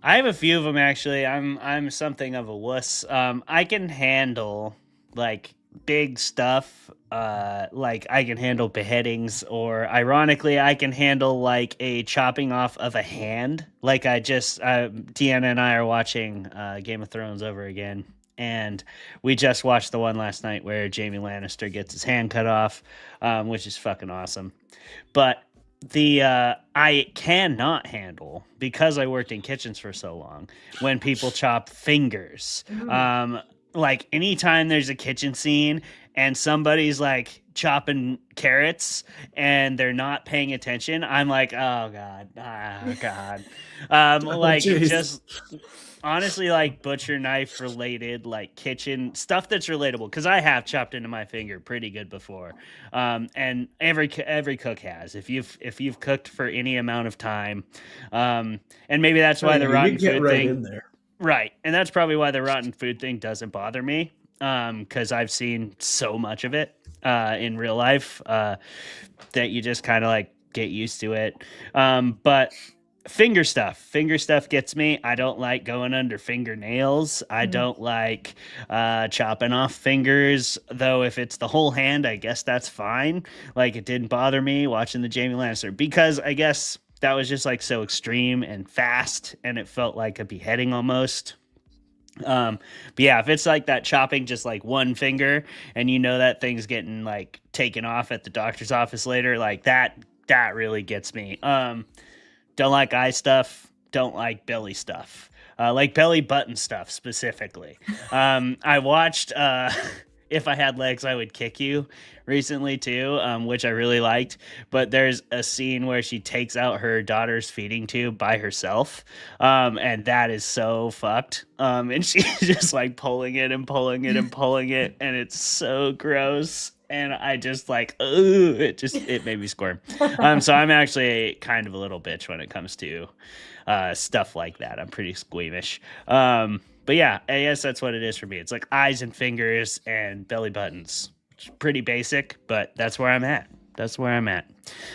I have a few of them actually. I'm something of a wuss. I can handle like big stuff. Like I can handle beheadings, or ironically, I can handle like a chopping off of a hand. Like Deanna and I are watching Game of Thrones over again. And we just watched the one last night where Jaime Lannister gets his hand cut off, which is fucking awesome. But I cannot handle, because I worked in kitchens for so long, when people chop fingers. Like anytime there's a kitchen scene and somebody's like chopping carrots and they're not paying attention, I'm like, oh god. Like just honestly, like butcher knife related, like kitchen stuff that's relatable, because I have chopped into my finger pretty good before, and every cook has. If you've cooked for any amount of time, and maybe that's why the rotten food thing, in there. right? And that's probably why the rotten food thing doesn't bother me, because I've seen so much of it in real life that you just kind of like get used to it, but. Finger stuff gets me. I don't like going under fingernails. I don't like chopping off fingers, though if it's the whole hand, I guess that's fine. Like it didn't bother me watching the Jaime Lannister, because I guess that was just like so extreme and fast, and it felt like a beheading almost. But yeah, if it's like that chopping just like one finger and you know that thing's getting like taken off at the doctor's office later, like that really gets me. Don't like eye stuff. Don't like belly stuff. Like belly button stuff specifically. I watched If I Had Legs, I Would Kick You recently too, which I really liked. But there's a scene where she takes out her daughter's feeding tube by herself, and that is so fucked. And she's just like pulling it, and it's so gross. And I just like, it made me squirm. So I'm actually kind of a little bitch when it comes to stuff like that. I'm pretty squeamish. But yeah, I guess that's what it is for me. It's like eyes and fingers and belly buttons. It's pretty basic, but that's where I'm at.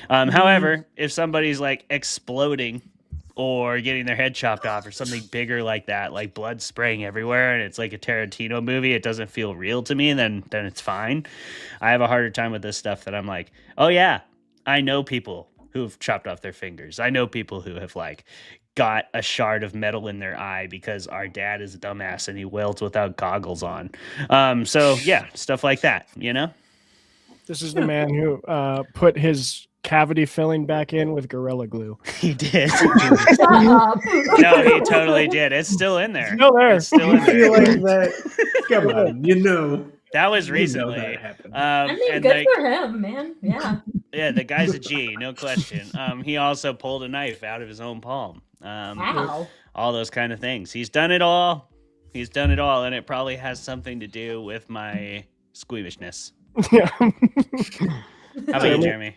However, if somebody's like exploding or getting their head chopped off or something bigger like that, like blood spraying everywhere, and it's like a Tarantino movie, it doesn't feel real to me, then it's fine. I have a harder time with this stuff that I'm like, oh yeah, I know people who've chopped off their fingers. I know people who have like got a shard of metal in their eye because our dad is a dumbass and he welds without goggles on. So yeah, stuff like that, you know? This is the man who put his cavity filling back in with Gorilla Glue. He did. No, he totally did. It's still in there. It's still in there. I feel like that. Come on, that was recently. That happened. I mean, good for him, man. Yeah. Yeah, the guy's a G, no question. He also pulled a knife out of his own palm. Wow. All those kind of things. He's done it all, and it probably has something to do with my squeamishness. Yeah. How about you, Jeremy?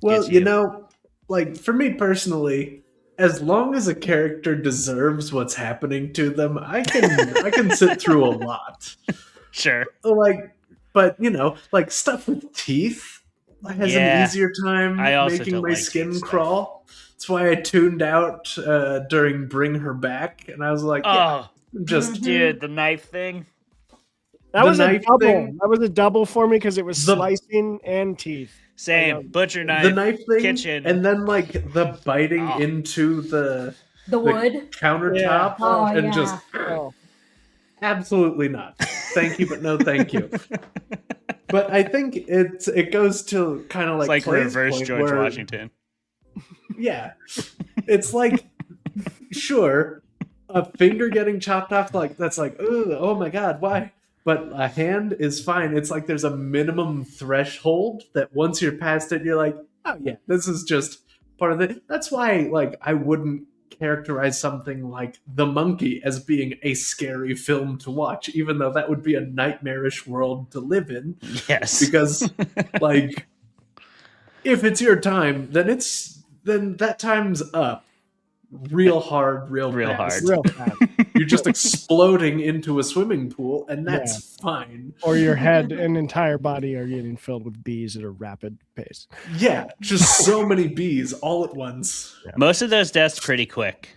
Well, like for me personally, as long as a character deserves what's happening to them, I can sit through a lot. Sure. But like stuff with teeth, I has an easier time making my skin crawl. That's why I tuned out during Bring Her Back, and I was like, dude, the knife thing. That was a double. That was a double for me because it was slicing and teeth. Same butcher knife, the knife thing, kitchen, and then like the biting into the wood countertop, just absolutely not. Thank you, but no, thank you. But I think it goes to kind of like it's like Clay's reverse point George where, Washington. Yeah, it's like sure, a finger getting chopped off, like that's like oh my god, why? But a hand is fine. It's like there's a minimum threshold that once you're past it, you're like, oh yeah, this is just part of it. That's why, like, I wouldn't characterize something like The Monkey as being a scary film to watch, even though that would be a nightmarish world to live in. Yes. Because, like, if it's your time, then that time's up. Real hard, real fast. Real fast. you're just exploding into a swimming pool, and that's fine. Or your head and entire body are getting filled with bees at a rapid pace. Yeah, just so many bees all at once. Most of those deaths pretty quick,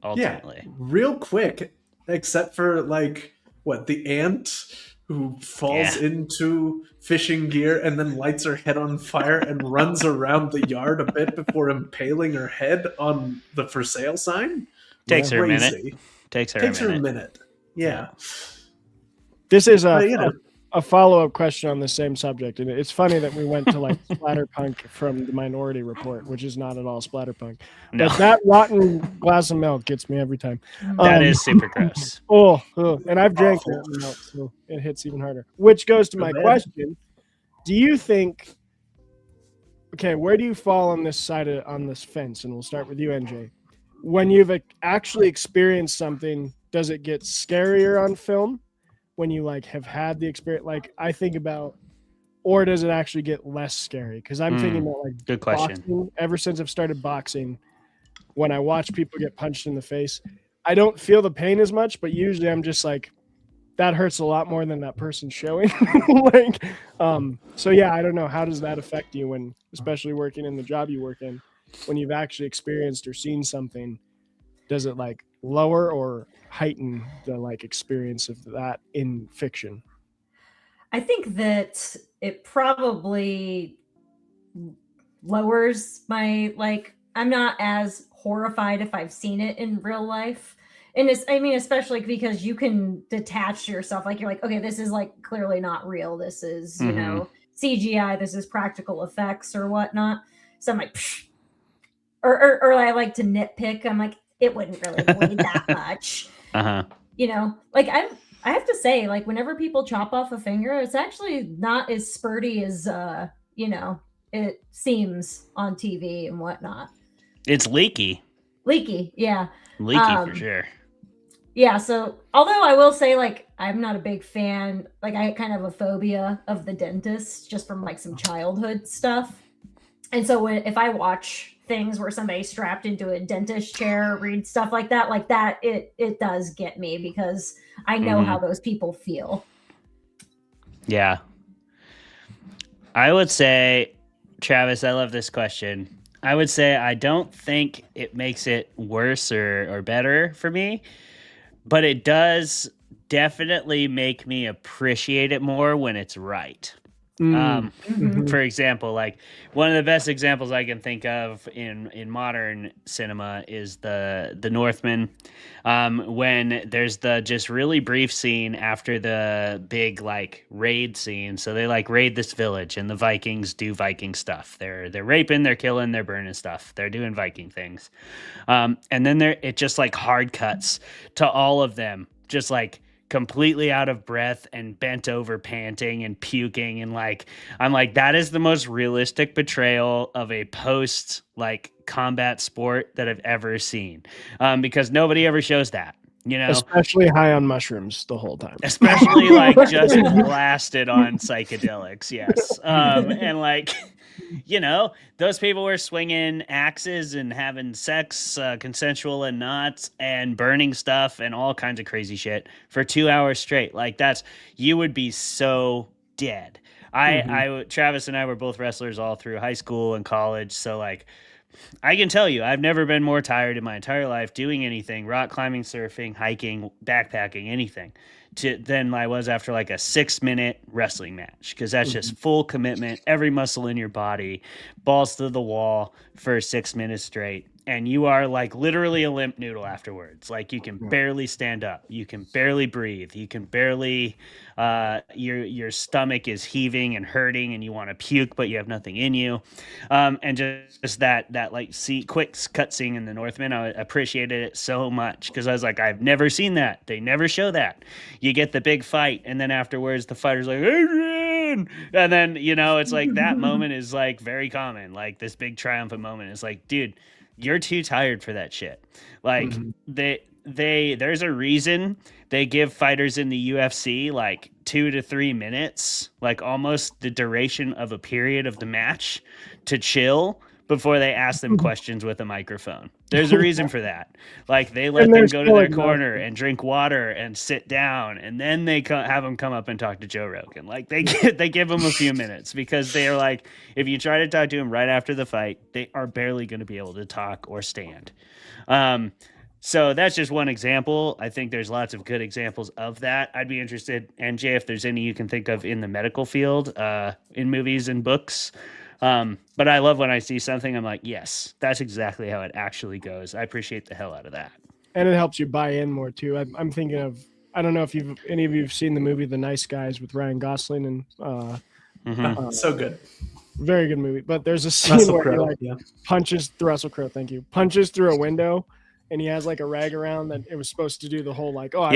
ultimately. Yeah, real quick, except for the ant who falls into fishing gear and then lights her head on fire and runs around the yard a bit before impaling her head on the for sale sign. Takes her a minute. Takes her a minute. Yeah. This is a follow-up question on the same subject, and it's funny that we went to splatterpunk from the Minority Report, which is not at all splatterpunk. No. But that rotten glass of milk gets me every time. That is super gross. And I've drank that milk, so it hits even harder. Which goes to my question: do you think? Okay, where do you fall on this on this fence? And we'll start with you, NJ. When you've actually experienced something, does it get scarier on film? When you have had the experience, I think about, or does it actually get less scary? Because I'm thinking about good question. Boxing. Ever since I've started boxing, when I watch people get punched in the face, I don't feel the pain as much, but usually I'm just that hurts a lot more than that person showing. So yeah, I don't know. How does that affect you when, especially working in the job you work in, when you've actually experienced or seen something? Does it lower or heighten the experience of that in fiction? I think that it probably lowers my I'm not as horrified if I've seen it in real life. And especially because you can detach yourself. You're okay, this is clearly not real. This is, CGI, this is practical effects or whatnot. So I'm psh. Or I like to nitpick. I'm it wouldn't really bleed that much. Uh-huh. I have to say, whenever people chop off a finger, it's actually not as spurty as it seems on TV and whatnot. It's leaky. Yeah. Leaky for sure. Yeah, so although I will say I'm not a big fan, I kind of have a phobia of the dentist just from some childhood stuff. And so if I watch things where somebody's strapped into a dentist chair, read stuff like that, it does get me because I know how those people feel. Yeah. I would say, Travis, I love this question. I would say I don't think it makes it worse or better for me, but it does definitely make me appreciate it more when it's right. For example, one of the best examples I can think of in modern cinema is the Northman, when there's the just really brief scene after the big raid scene. So they raid this village and the Vikings do Viking stuff. They're raping, they're killing, they're burning stuff. They're doing Viking things. And then it just hard cuts to all of them just completely out of breath and bent over panting and puking and I'm that is the most realistic portrayal of a post combat sport that I've ever seen, because nobody ever shows that, especially high on mushrooms the whole time, especially just blasted on psychedelics. Yes. And those people were swinging axes and having sex, consensual and not, and burning stuff and all kinds of crazy shit for 2 hours straight. You would be so dead. Travis and I were both wrestlers all through high school and college. So I can tell you, I've never been more tired in my entire life doing anything, rock climbing, surfing, hiking, backpacking, anything, than I was after a 6-minute wrestling match. Because that's just full commitment, every muscle in your body, balls to the wall for 6 minutes straight. And you are literally a limp noodle afterwards. You can barely stand up. You can barely breathe. You can barely, your stomach is heaving and hurting and you want to puke, but you have nothing in you. And just that quick cut scene in the Northman, I appreciated it so much because I was I've never seen that. They never show that. You get the big fight and then afterwards the fighter's Adrian! And then, it's that moment is very common. This big triumphant moment is dude, you're too tired for that shit. There's a reason they give fighters in the UFC 2 to 3 minutes, almost the duration of a period of the match to chill before they ask them questions with a microphone. There's a reason for that. Like they let them go to their corner and drink water and sit down, and then they have them come up and talk to Joe Rogan. Like they give them a few minutes because they are like, if you try to talk to them right after the fight, they are barely going to be able to talk or stand. So that's just one example. I think there's lots of good examples of that. I'd be interested, NJ, if there's any you can think of in the medical field, in movies and books. But I love when I see something, I'm like, yes, that's exactly how it actually goes. I appreciate the hell out of that. And it helps you buy in more too. I'm thinking of, I don't know if any of you have seen the movie The Nice Guys with Ryan Gosling and so good. Very good movie. But there's a scene Russell where Crowe, he punches Russell Crowe, thank you. Punches through a window and he has like a rag around that it was supposed to do the whole like, but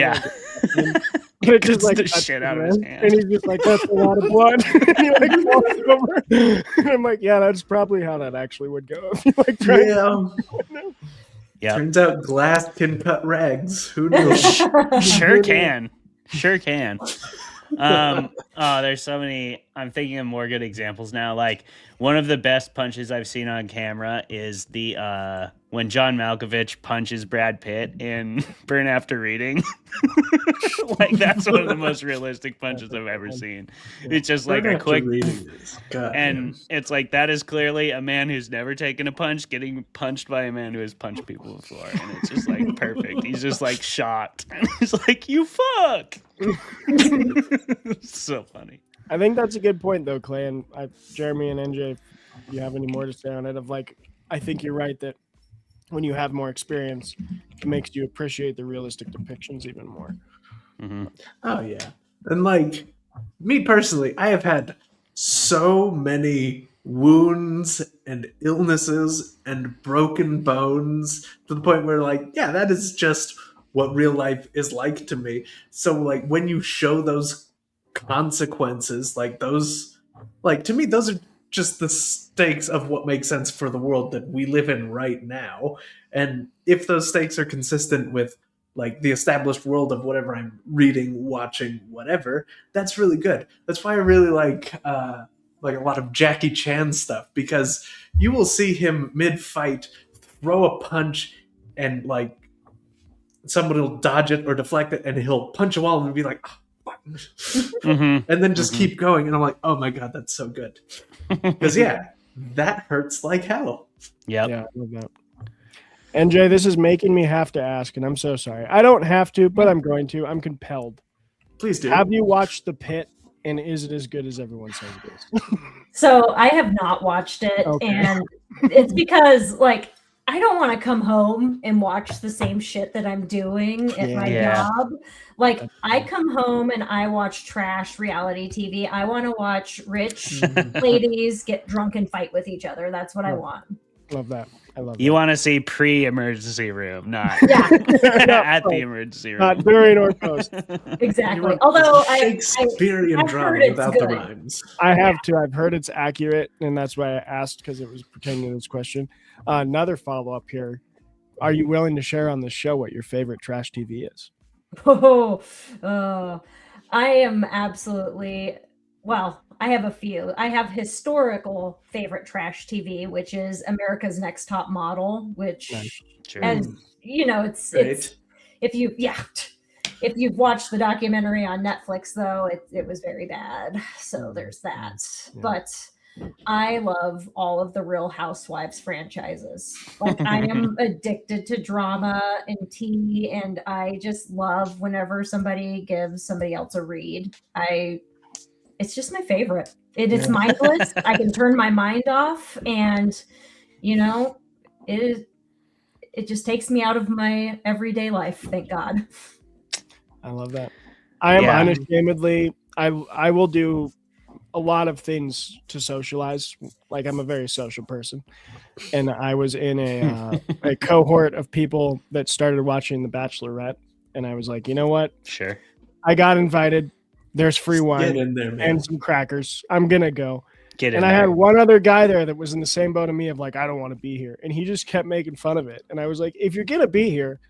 it just like the shit out of his hand. And he's just like, that's a lot of blood. And he like falls over. And I'm like, yeah, that's probably how that actually would go. If you like try Yeah. Turns out glass can cut rags. Who knew? Sure can. There's so many. I'm thinking of more good examples now. Like one of the best punches I've seen on camera is the when John Malkovich punches Brad Pitt in Burn After Reading. Like that's one of the most realistic punches I've ever seen. It's just like a quick, and it's like that is clearly a man who's never taken a punch getting punched by a man who has punched people before, and it's just like perfect. He's just like shocked, and he's like, "You fuck." So funny. I think that's a good point though, Clay, and Jeremy and NJ, if you have any more to say on it, of like, I think you're right that when you have more experience, it makes you appreciate the realistic depictions even more. Mm-hmm. Oh yeah. And like me personally, I have had so many wounds and illnesses and broken bones to the point where like, yeah, that is just what real life is like to me. So like when you show those consequences, like those, like to me, those are just the stakes of what makes sense for the world that we live in right now. And if those stakes are consistent with like the established world of whatever I'm reading, watching, whatever, that's really good. That's why I really like a lot of Jackie Chan stuff, because you will see him mid-fight throw a punch and like somebody will dodge it or deflect it and he'll punch a wall and be like, oh, and then just keep going. And I'm like, oh my God, that's so good. Because yeah, that hurts like hell. Yep. Yeah, I love that. NJ, this is making me have to ask, and I'm so sorry. I don't have to, but I'm going to. I'm compelled. Please do. Have you watched The Pit, and is it as good as everyone says it is? So I have not watched it, and it's because like I don't want to come home and watch the same shit that I'm doing at my job. Like I come home and I watch trash reality TV. I want to watch rich ladies get drunk and fight with each other. That's what I want. Love that. I love You want to see pre-emergency room, not at the emergency room. Not during or post. Exactly. Although Shakespearean drama without the rhymes. I have to. I've heard it's accurate, and that's why I asked, because it was pertaining to this question. Another follow-up here. Are you willing to share on the show what your favorite trash TV is? I am absolutely... Well, I have a few. I have historical favorite trash TV, which is America's Next Top Model, which, as you know, it's if you've watched the documentary on Netflix, though, it was very bad. So there's that. Yeah. But I love all of the Real Housewives franchises. Like I am addicted to drama and tea, and I just love whenever somebody gives somebody else a read. It's just my favorite. It is mindless. I can turn my mind off, and it just takes me out of my everyday life. Thank God. I love that. I am unashamedly. I will do a lot of things to socialize. Like I'm a very social person, and I was in a cohort of people that started watching The Bachelorette, and I was like, you know what? Sure. I got invited. There's free wine in there, and some crackers. I'm going to go. Get in and there. I had one other guy there that was in the same boat of me of like, I don't want to be here. And he just kept making fun of it. And I was like, if you're going to be here,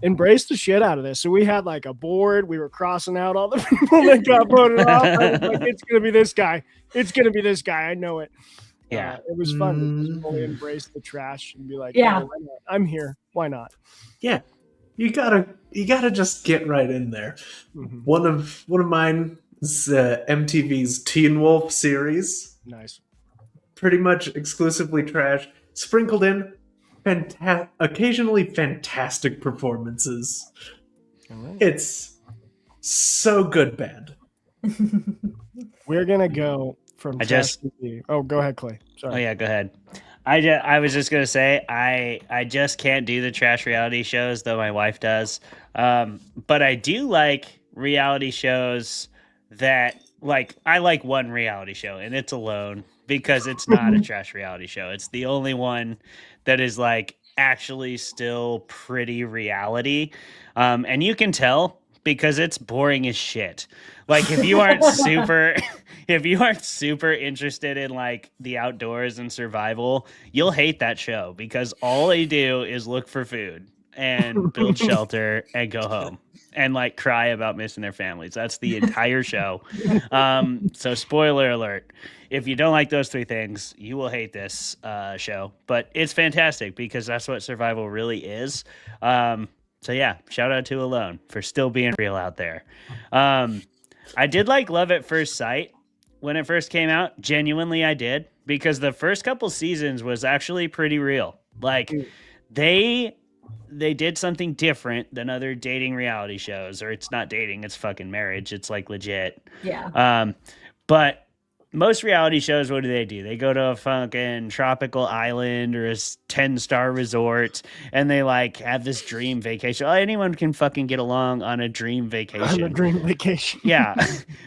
embrace the shit out of this. So we had like a board. We were crossing out all the people that got voted off. I was like, it's going to be this guy. It's going to be this guy. I know it. Yeah. It was fun to just fully embrace the trash and be like, Yeah. "Oh, why not? I'm here. Why not?" Yeah, you gotta just get right in there. One of mine is MTV's Teen Wolf series. Nice. Pretty much exclusively trash, sprinkled in occasionally fantastic performances. It's so good bad. We're gonna go from I trash just- TV. Oh, go ahead, Clay. Sorry. Oh yeah, go ahead. I was just gonna say I just can't do the trash reality shows, though my wife does. But I do like reality shows that I like one reality show, and it's Alone, because it's not a trash reality show. It's the only one that is actually still pretty reality. And you can tell because it's boring as shit. If you aren't super interested in the outdoors and survival, you'll hate that show, because all they do is look for food and build shelter and go home and cry about missing their families. That's the entire show. So spoiler alert, if you don't like those three things, you will hate this show, but it's fantastic because that's what survival really is. So yeah, shout out to Alone for still being real out there. I did like Love at First Sight when it first came out. Genuinely, I did, because the first couple seasons was actually pretty real. They did something different than other dating reality shows, or it's not dating, it's fucking marriage. It's legit. Yeah. But most reality shows, what do? They go to a fucking tropical island or a 10-star resort, and they have this dream vacation. Oh, anyone can fucking get along on a dream vacation. On a dream vacation. Yeah.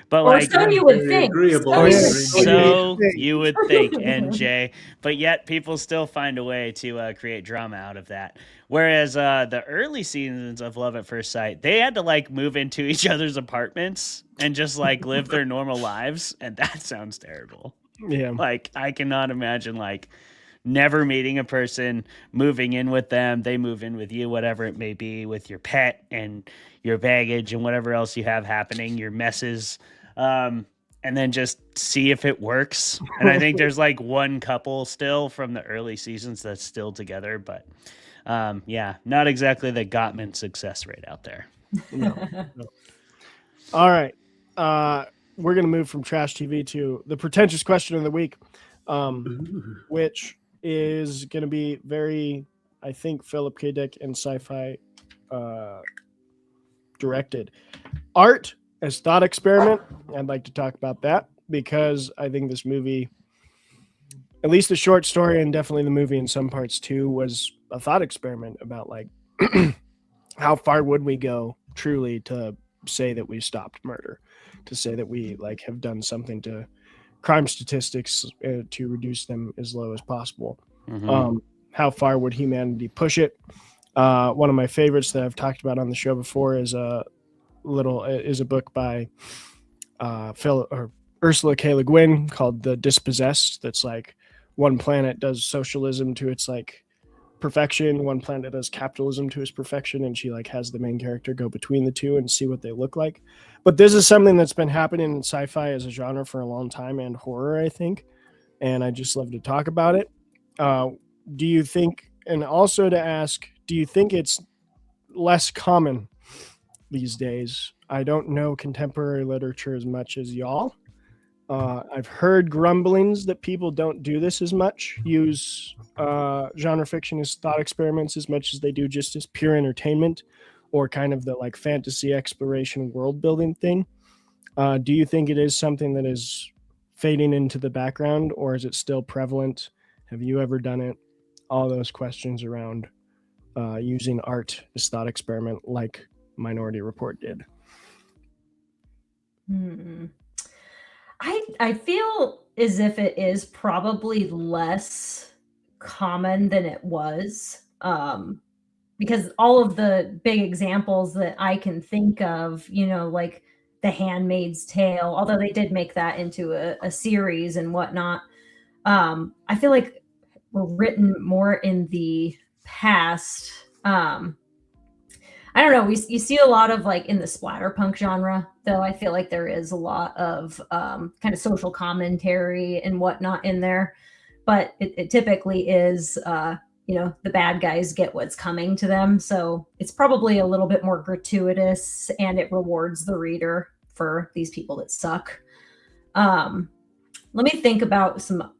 But Or so you would think. So you would think, NJ. But yet people still find a way to create drama out of that. Whereas the early seasons of Love at First Sight, they had to move into each other's apartments and just live their normal lives, and that sounds terrible. Yeah. I cannot imagine never meeting a person, moving in with them, they move in with you, whatever it may be, with your pet and your baggage and whatever else you have happening, your messes, and then just see if it works. And I think there's one couple still from the early seasons that's still together, but yeah, not exactly the Gottman success rate out there. No. All right. We're going to move from trash TV to the pretentious question of the week, which is going to be very, I think, Philip K. Dick and sci-fi directed. Art as thought experiment. I'd like to talk about that because I think this movie, at least the short story and definitely the movie in some parts too, was a thought experiment about how far would we go truly to say that we stopped murder, to say that we have done something to crime statistics to reduce them as low as possible. How far would humanity push it? One of my favorites that I've talked about on the show before is a book by Ursula K. Le Guin called The Dispossessed. That's one planet does socialism to its perfection, one planet does capitalism to its perfection, and she has the main character go between the two and see what they look like. But this is something that's been happening in sci-fi as a genre for a long time, and horror, I think, and I just love to talk about it. Do you think, and also to ask, do you think it's less common these days? I don't know contemporary literature as much as y'all. I've heard grumblings that people don't do this as much, use genre fiction as thought experiments as much as they do just as pure entertainment or kind of the fantasy exploration world building thing. Do you think it is something that is fading into the background, or is it still prevalent? Have you ever done it? All those questions around using art as thought experiment like Minority Report did. I feel as if it is probably less common than it was, because all of the big examples that I can think of, The Handmaid's Tale, although they did make that into a series and whatnot, I feel like were written more in the past. I don't know. You see a lot of in the splatterpunk genre, though. I feel like there is a lot of kind of social commentary and whatnot in there. but it typically is, the bad guys get what's coming to them. So it's probably a little bit more gratuitous, and it rewards the reader for these people that suck. Let me think about some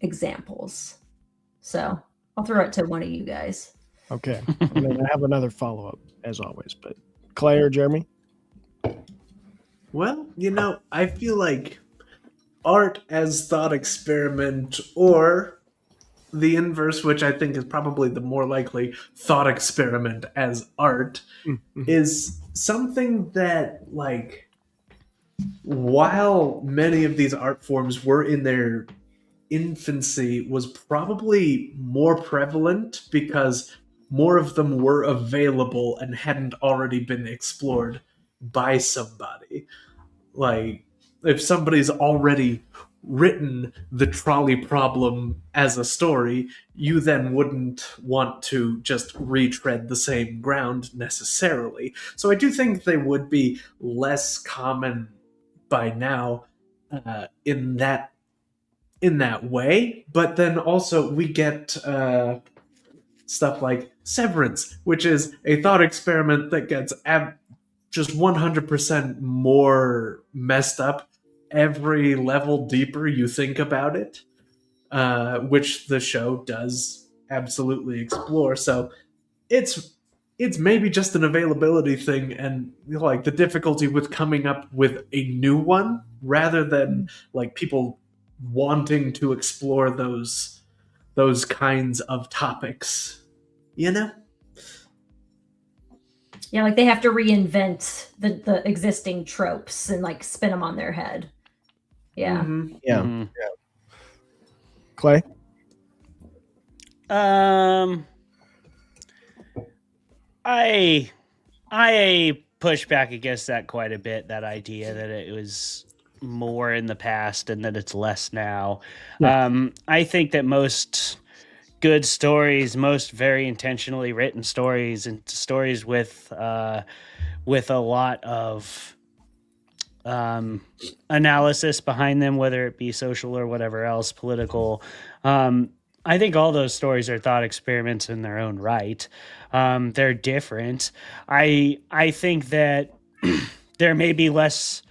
examples. So I'll throw it to one of you guys. Okay. And then I have another follow-up, as always. But Clay or Jeremy? Well, I feel like art as thought experiment, or the inverse, which I think is probably the more likely, thought experiment as art, is something that, like, while many of these art forms were in their infancy, was probably more prevalent because more of them were available and hadn't already been explored by somebody. Like, if somebody's already written the trolley problem as a story, you then wouldn't want to just retread the same ground necessarily. So I do think they would be less common by now in that way. But then also we get stuff like Severance, which is a thought experiment that gets just 100% more messed up every level deeper you think about it, which the show does absolutely explore. So it's maybe just an availability thing, and like the difficulty with coming up with a new one rather than like people wanting to explore those kinds of topics, Yeah, like they have to reinvent the existing tropes and like spin them on their head. Yeah. Mm-hmm. Yeah. Clay? I push back against that quite a bit, that idea that it was more in the past and that it's less now. Yeah. I think that most good stories, most very intentionally written stories, and stories with a lot of analysis behind them, whether it be social or whatever else, political. I think all those stories are thought experiments in their own right. They're different. I think that there may be less,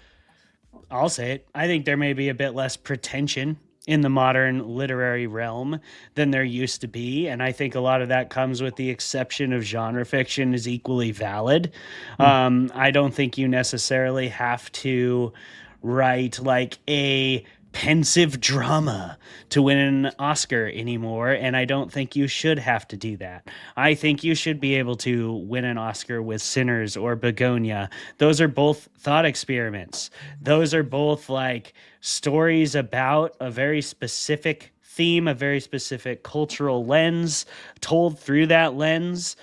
I'll say it, I think there may be a bit less pretension in the modern literary realm than there used to be. And I think a lot of that comes with the exception of genre fiction is equally valid. I don't think you necessarily have to write like a pensive drama to win an Oscar anymore, and I don't think you should have to do that. I think you should be able to win an Oscar with Sinners or Begonia. Those are both thought experiments. Those are both like stories about a very specific theme, a very specific cultural lens, told through that lens.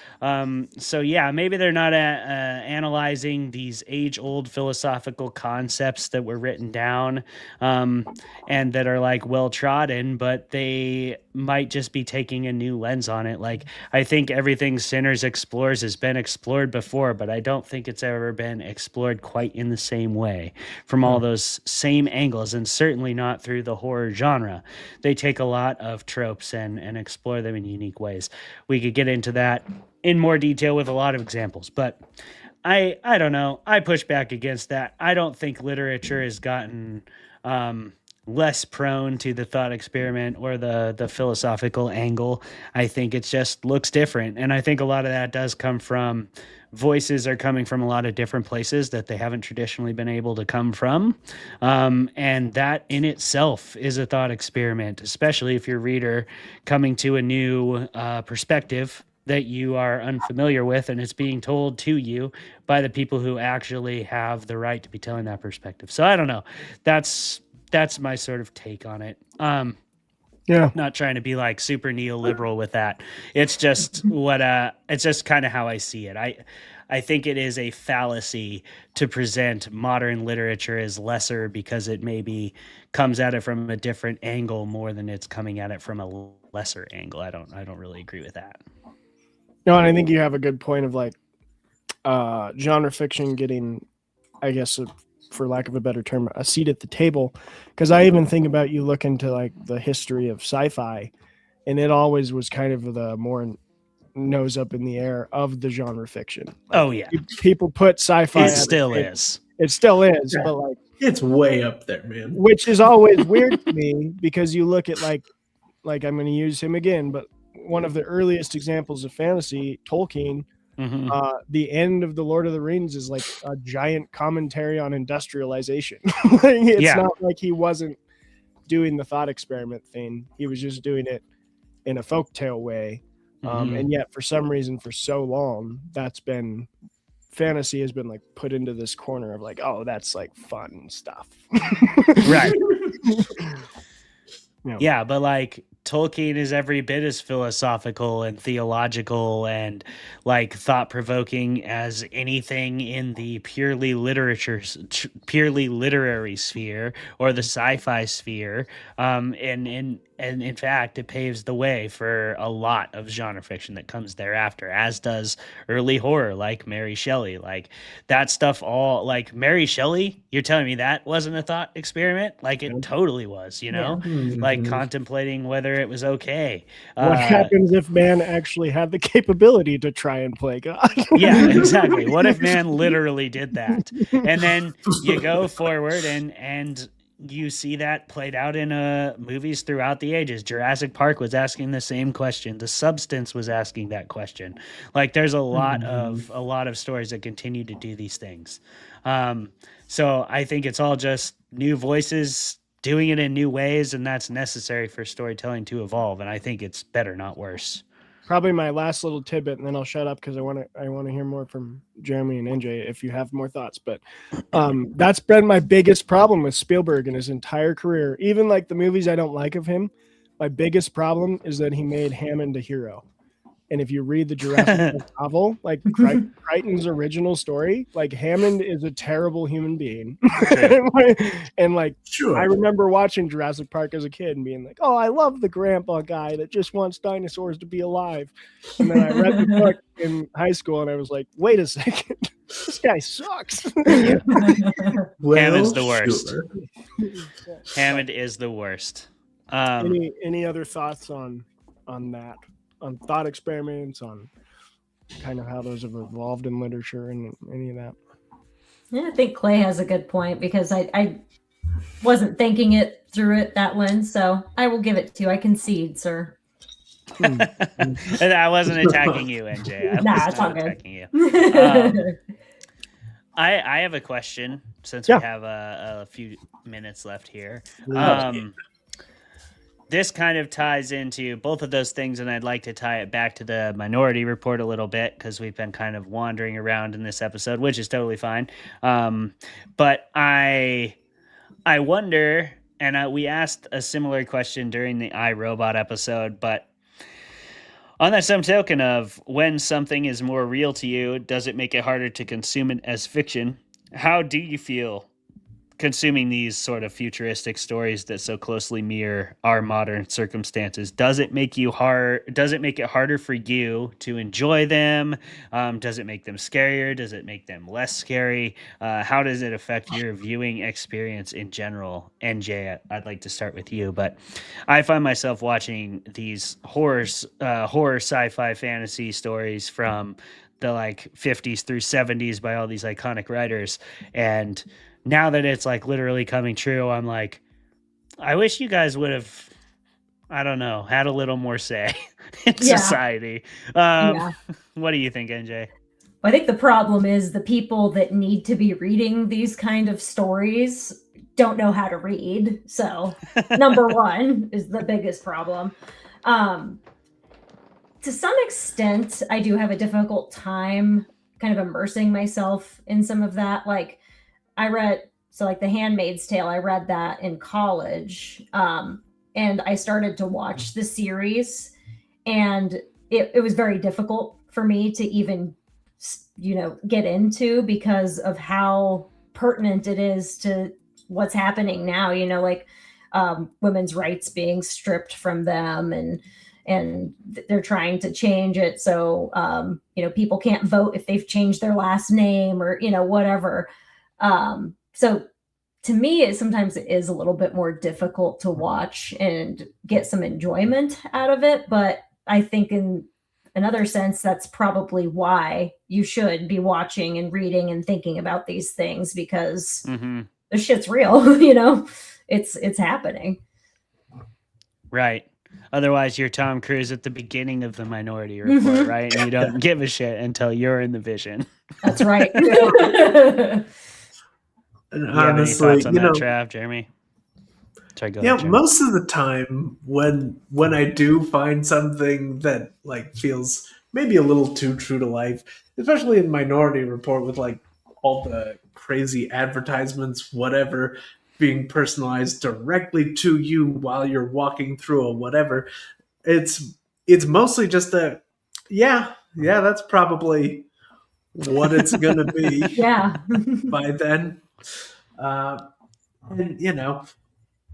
So yeah, maybe they're not analyzing these age-old philosophical concepts that were written down and that are like well-trodden, but they might just be taking a new lens on it. Like, I think everything Sinners explores has been explored before, but I don't think it's ever been explored quite in the same way from all those same angles, and certainly not through the horror genre. They take a lot of tropes and explore them in unique ways. We could get into that in more detail with a lot of examples, but I don't know. I push back against that. I don't think literature has gotten less prone to the thought experiment or the philosophical angle. I think it just looks different. And I think a lot of that does come from voices are coming from a lot of different places that they haven't traditionally been able to come from. And that in itself is a thought experiment, especially if you're a reader coming to a new perspective that you are unfamiliar with, and it's being told to you by the people who actually have the right to be telling that perspective. So I don't know. That's my sort of take on it. Yeah. Not trying to be like super neoliberal with that. It's just it's just kind of how I see it. I think it is a fallacy to present modern literature as lesser because it maybe comes at it from a different angle more than it's coming at it from a lesser angle. I don't really agree with that. No, and I think you have a good point of like genre fiction getting, I guess, for lack of a better term, a seat at the table. Because I even think about, you look into like the history of sci-fi, and it always was kind of the more nose up in the air of the genre fiction. Like, people put sci-fi. It still is. It still is, but like it's way up there, man. Which is always weird to me, because you look at like I'm going to use him again, but one of the earliest examples of fantasy, Tolkien. The end of the Lord of the Rings is like a giant commentary on industrialization. It's not like he wasn't doing the thought experiment thing. He was just doing it in a folktale way. And yet for some reason, for so long, fantasy has been like put into this corner of like, oh, that's like fun stuff. Right. Yeah, but like Tolkien is every bit as philosophical and theological and like thought-provoking as anything in the purely literary sphere or the sci-fi sphere. And in fact, it paves the way for a lot of genre fiction that comes thereafter, as does early horror, like Mary Shelley. Like that stuff, all like Mary Shelley, you're telling me that wasn't a thought experiment? Like it totally was, you know, like contemplating whether it was okay. What happens if man actually had the capability to try and play God? Yeah, exactly. What if man literally did that? And then you go forward and you see that played out in movies throughout the ages. Jurassic Park was asking the same question. The Substance was asking that question. Like there's a lot of stories that continue to do these things. So I think it's all just new voices doing it in new ways, and that's necessary for storytelling to evolve. And I think it's better, not worse. Probably my last little tidbit, and then I'll shut up because I want to hear more from Jeremy and NJ if you have more thoughts. But that's been my biggest problem with Spielberg in his entire career. Even like the movies I don't like of him, my biggest problem is that he made Hammond a hero. And if you read the Jurassic Park novel, like Crichton's original story, like Hammond is a terrible human being. And like, I remember watching Jurassic Park as a kid and being like, oh, I love the grandpa guy that just wants dinosaurs to be alive. And then I read the book in high school and I was like, wait a second, this guy sucks. Hammond's the worst. Hammond is the worst. Any other thoughts on that? On thought experiments, on kind of how those have evolved in literature and any of that? Yeah, I think Clay has a good point, because I wasn't thinking it through that lens, so I will give it to you. I concede, sir. And I wasn't attacking you, NJ. Nah, it's all good. You. I have a question, since we have a few minutes left here. This kind of ties into both of those things, and I'd like to tie it back to the Minority Report a little bit, because we've been kind of wandering around in this episode, which is totally fine. But I wonder, and we asked a similar question during the iRobot episode, but on that same token of when something is more real to you, does it make it harder to consume it as fiction? How do you feel consuming these sort of futuristic stories that so closely mirror our modern circumstances? Does it make it harder for you to enjoy them? Does it make them scarier? Does it make them less scary? How does it affect your viewing experience in general? NJ, I'd like to start with you, but I find myself watching these horror sci-fi fantasy stories from the like 50s through 70s by all these iconic writers, and now that it's like literally coming true, I'm like, I wish you guys would have, I don't know, had a little more say in society. What do you think, NJ? I think the problem is the people that need to be reading these kind of stories don't know how to read. So number one is the biggest problem. To some extent, I do have a difficult time kind of immersing myself in some of that. Like, I read, The Handmaid's Tale, I read that in college. And I started to watch the series, and it was very difficult for me to even, get into, because of how pertinent it is to what's happening now, women's rights being stripped from them, and they're trying to change it. So, people can't vote if they've changed their last name or, whatever. So to me, sometimes it is a little bit more difficult to watch and get some enjoyment out of it. But I think in another sense, that's probably why you should be watching and reading and thinking about these things, because the shit's real, it's happening. Right. Otherwise, you're Tom Cruise at the beginning of the Minority Report, right? And you don't give a shit until you're in the vision. That's right. And you have any honestly, thoughts on that, Trav, Jeremy? Sorry, go ahead, Jeremy. Most of the time when I do find something that like feels maybe a little too true to life, especially in Minority Report with like all the crazy advertisements, whatever, being personalized directly to you while you're walking through a whatever, it's mostly just that's probably what it's gonna be. By then. And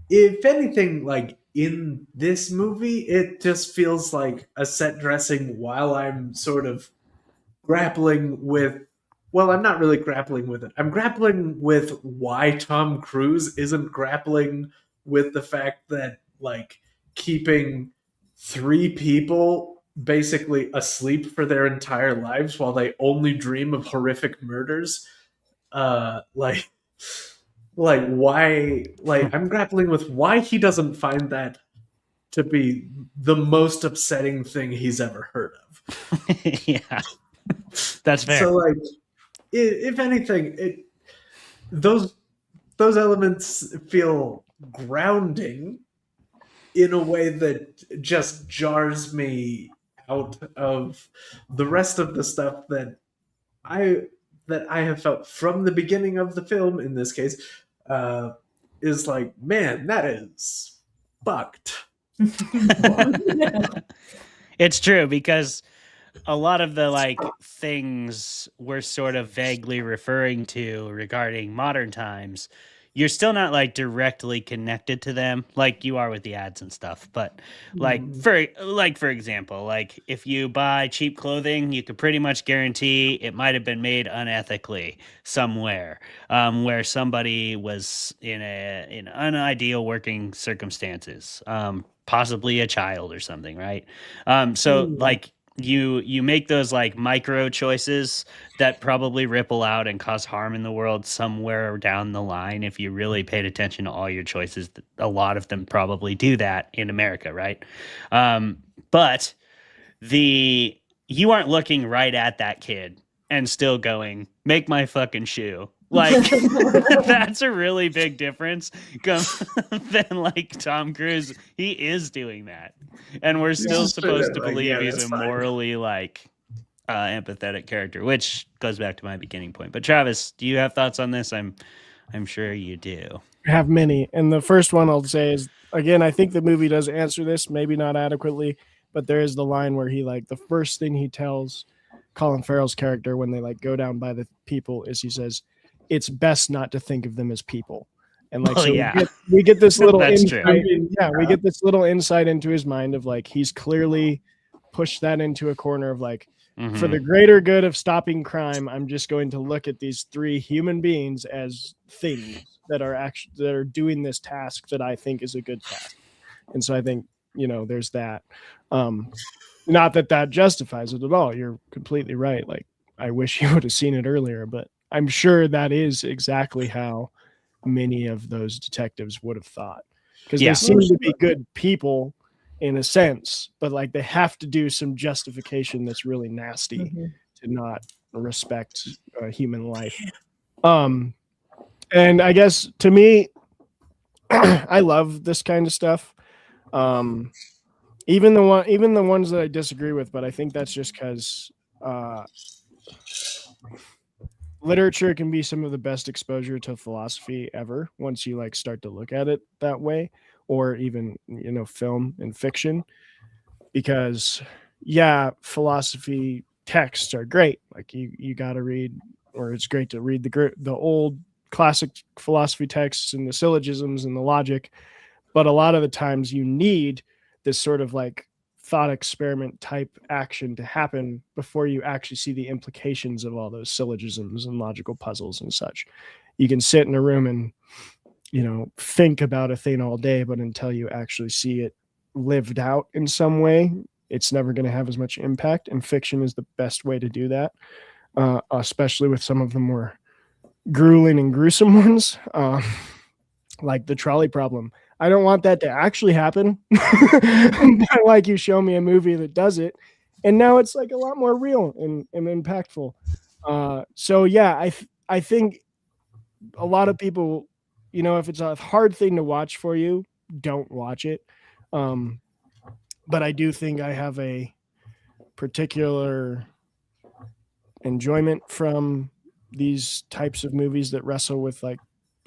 if anything, like in this movie, it just feels like a set dressing while I'm sort of grappling with, well, I'm not really grappling with it. I'm grappling with why Tom Cruise isn't grappling with the fact that like keeping 3 people basically asleep for their entire lives while they only dream of horrific murders. Why, I'm grappling with why he doesn't find that to be the most upsetting thing he's ever heard of. Yeah, that's fair. So, like, if anything, those elements feel grounding in a way that just jars me out of the rest of the stuff that I have felt from the beginning of the film, in this case, is like, man, that is fucked. It's true, because a lot of the like things we're sort of vaguely referring to regarding modern times, you're still not like directly connected to them like you are with the ads and stuff. But for example, like if you buy cheap clothing, you could pretty much guarantee it might have been made unethically somewhere, where somebody was in unideal working circumstances, possibly a child or something, right? Like you make those like micro choices that probably ripple out and cause harm in the world somewhere down the line. If you really paid attention to all your choices, a lot of them probably do that in America, right? But you aren't looking right at that kid and still going, make my fucking shoe. Like, that's a really big difference than like Tom Cruise. He is doing that, and we're still supposed to believe he's a morally like empathetic character, which goes back to my beginning point. But Travis, do you have thoughts on this? I'm sure you do. I have many, and the first one I'll say is, again, I think the movie does answer this, maybe not adequately, but there is the line where he like the first thing he tells Colin Farrell's character when they like go down by the people is he says, it's best not to think of them as people. And like, we get this little insight. We get this little insight into his mind of like, he's clearly pushed that into a corner of like, for the greater good of stopping crime, I'm just going to look at these 3 human beings as things that are doing this task that I think is a good task. And so I think, there's that. Not that justifies it at all. You're completely right. Like, I wish you would have seen it earlier, but I'm sure that is exactly how many of those detectives would have thought, because they seem to be good people in a sense, but like they have to do some justification that's really nasty to not respect human life. And I guess to me, I love this kind of stuff. Even the ones that I disagree with, but I think that's just because literature can be some of the best exposure to philosophy ever once you like start to look at it that way, or even film and fiction, because philosophy texts are great. Like you got to read, or it's great to read the old classic philosophy texts and the syllogisms and the logic, but a lot of the times you need this sort of like thought experiment type action to happen before you actually see the implications of all those syllogisms and logical puzzles and such. you can sit in a room and, think about a thing all day, but until you actually see it lived out in some way, it's never going to have as much impact. And fiction is the best way to do that, especially with some of the more grueling and gruesome ones, like the trolley problem. I don't want that to actually happen. But like, you show me a movie that does it, and now it's like a lot more real and impactful. So yeah, I think a lot of people, if it's a hard thing to watch for you, don't watch it. But I do think I have a particular enjoyment from these types of movies that wrestle with like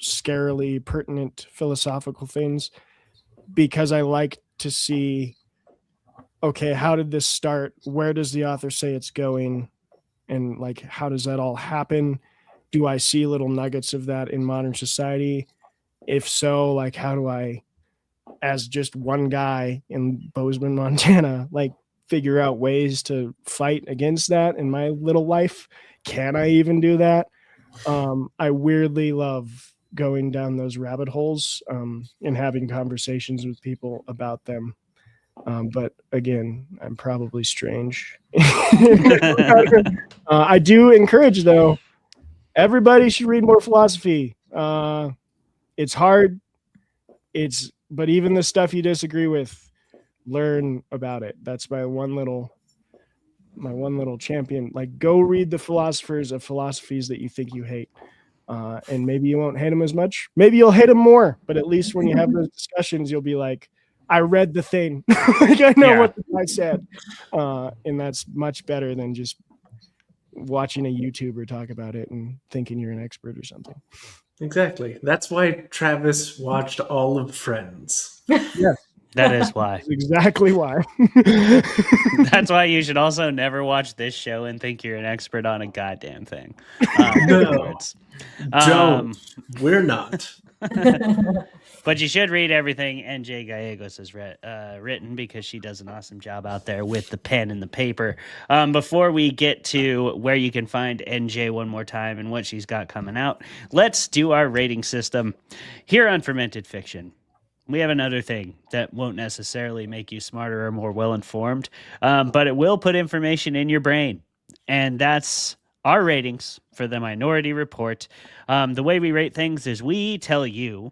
scarily pertinent philosophical things, because I like to see, okay, how did this start? Where does the author say it's going? And like, how does that all happen? Do I see little nuggets of that in modern society? If so, like, how do I, as just one guy in Bozeman, Montana, like figure out ways to fight against that in my little life? Can I even do that? I weirdly love going down those rabbit holes and having conversations with people about them. But again, I'm probably strange. I do encourage, though, everybody should read more philosophy. It's hard. But even the stuff you disagree with, learn about it. That's my one little champion. Like, go read the philosophers of philosophies that you think you hate. And maybe you won't hate them as much. Maybe you'll hate them more, but at least when you have those discussions, you'll be like, I read the thing. Like, I know what the guy said. And that's much better than just watching a YouTuber talk about it and thinking you're an expert or something. Exactly. That's why Travis watched all of Friends. Yes. That is why. That's exactly why. That's why you should also never watch this show and think you're an expert on a goddamn thing. No, don't. We're not. But you should read everything NJ Gallegos has written, because she does an awesome job out there with the pen and the paper. Before we get to where you can find NJ one more time and what she's got coming out, let's do our rating system here on Fermented Fiction. We have another thing that won't necessarily make you smarter or more well-informed, but it will put information in your brain, and that's our ratings for the Minority Report. The way we rate things is we tell you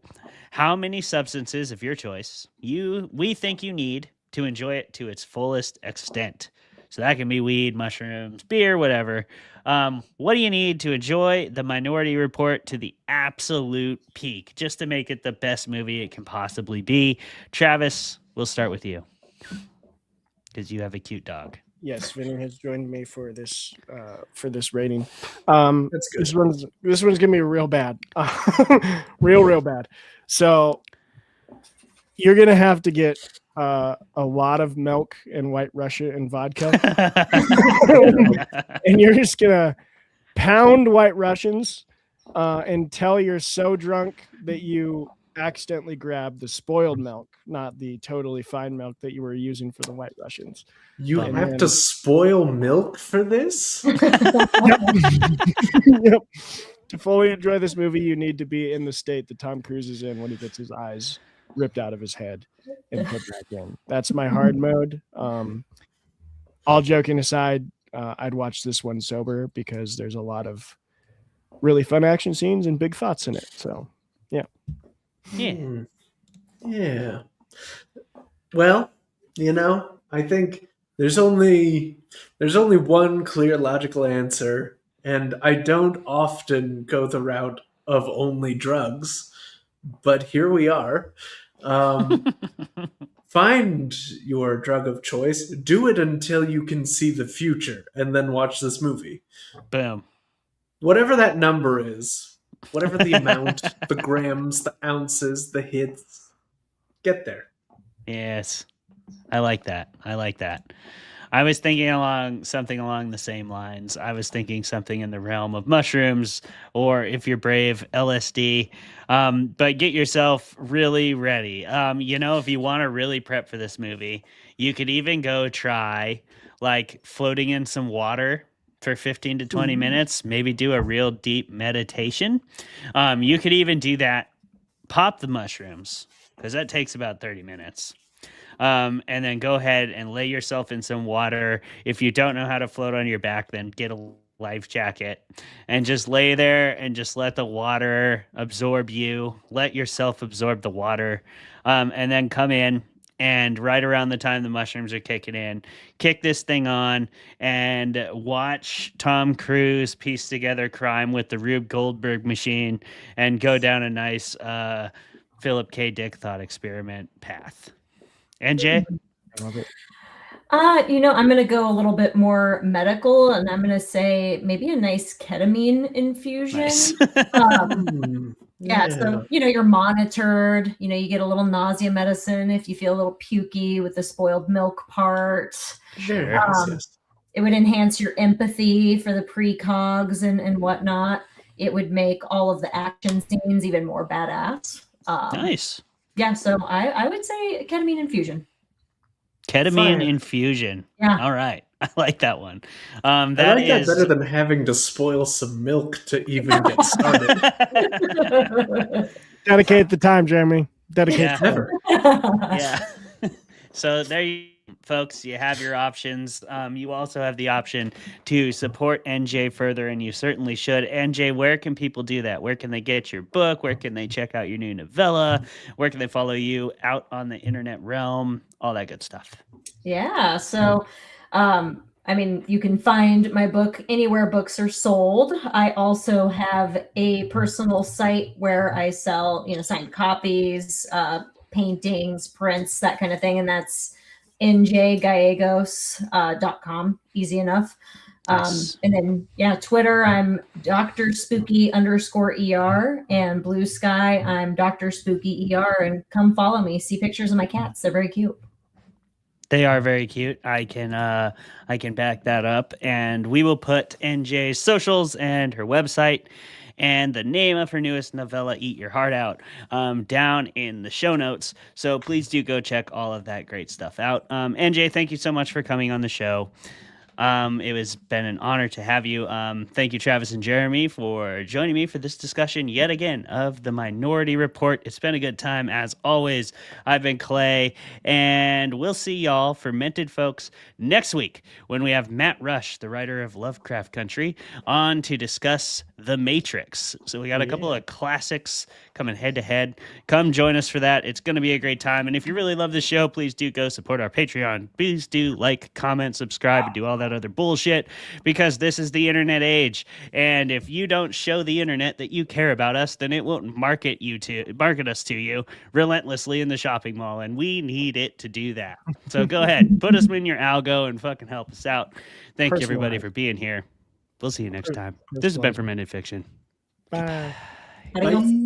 how many substances of your choice we think you need to enjoy it to its fullest extent. So that can be weed, mushrooms, beer, whatever. What do you need to enjoy the Minority Report to the absolute peak, just to make it the best movie it can possibly be? Travis, we'll start with you, because you have a cute dog. Yes, Vinny has joined me for this rating. That's good. This one's gonna be real bad, real bad. So you're gonna have to get a lot of milk and White Russia and vodka, and you're just gonna pound White Russians until you're so drunk that you accidentally grab the spoiled milk, not the totally fine milk that you were using for the White Russians. You have to spoil milk for this? Yep. To fully enjoy this movie, you need to be in the state that Tom Cruise is in when he gets his eyes ripped out of his head and put back in. That's my hard mode. All joking aside, I'd watch this one sober, because there's a lot of really fun action scenes and big thoughts in it. So, yeah. Yeah. Well, I think there's only one clear logical answer, and I don't often go the route of only drugs, but here we are. Find your drug of choice, do it until you can see the future, and then watch this movie. Boom. Whatever that number is, whatever the amount, the grams, the ounces, the hits, get there. Yes. I like that. I was thinking something along the same lines. I was thinking something in the realm of mushrooms, or if you're brave, LSD. But get yourself really ready. If you want to really prep for this movie, you could even go try like floating in some water for 15 to 20 minutes, maybe do a real deep meditation. You could even do that. Pop the mushrooms, because that takes about 30 minutes. And then go ahead and lay yourself in some water. If you don't know how to float on your back, then get a life jacket and just lay there and just let the water absorb you. Let yourself absorb the water. And then come in, and right around the time the mushrooms are kicking in, kick this thing on and watch Tom Cruise piece together crime with the Rube Goldberg machine and go down a nice Philip K. Dick thought experiment path. NJ? I love it. I'm going to go a little bit more medical, and I'm going to say maybe a nice ketamine infusion. Nice. Yeah, so you're monitored. You get a little nausea medicine if you feel a little pukey with the spoiled milk part. Sure. It would enhance your empathy for the precogs and whatnot. It would make all of the action scenes even more badass. Nice. Yeah, so I would say ketamine infusion. Ketamine infusion. Yeah. All right. I like that one. I like that better than having to spoil some milk to even get started. Dedicate the time, Jeremy. Dedicate the time. Yeah. So there you folks, you have your options. You also have the option to support NJ further, and you certainly should. NJ, where can people do that? Where can they get your book? Where can they check out your new novella? Where can they follow you out on the internet realm? All that good stuff. Yeah. So, you can find my book anywhere books are sold. I also have a personal site where I sell, signed copies, paintings, prints, that kind of thing. And that's NJGallegos.com. Easy enough. Nice. And then, Twitter, I'm Dr. Spooky _ER, and Blue Sky, I'm Dr. Spooky ER, and come follow me. See pictures of my cats. They're very cute. They are very cute. I can back that up, and we will put NJ's socials and her website and the name of her newest novella, Eat Your Heart Out, down in the show notes. So please do go check all of that great stuff out. NJ, thank you so much for coming on the show. It has been an honor to have you. Thank you, Travis and Jeremy, for joining me for this discussion yet again of the Minority Report. It's been a good time, as always. I've been Clay, and we'll see y'all, Fermented Folks, next week when we have Matt Rush, the writer of Lovecraft Country, on to discuss The Matrix. So we got a couple of classics coming head to head. Come join us for that. It's going to be a great time. And if you really love the show, please do go support our Patreon. Please do like, comment, subscribe, and do all that other bullshit, because this is the internet age. And if you don't show the internet that you care about us, then it won't market us to you relentlessly in the shopping mall. And we need it to do that. So go ahead, put us in your algo and fucking help us out. Thank you, everybody, for being here. We'll see you next time. This has been Fermented Fiction. Bye. Adios.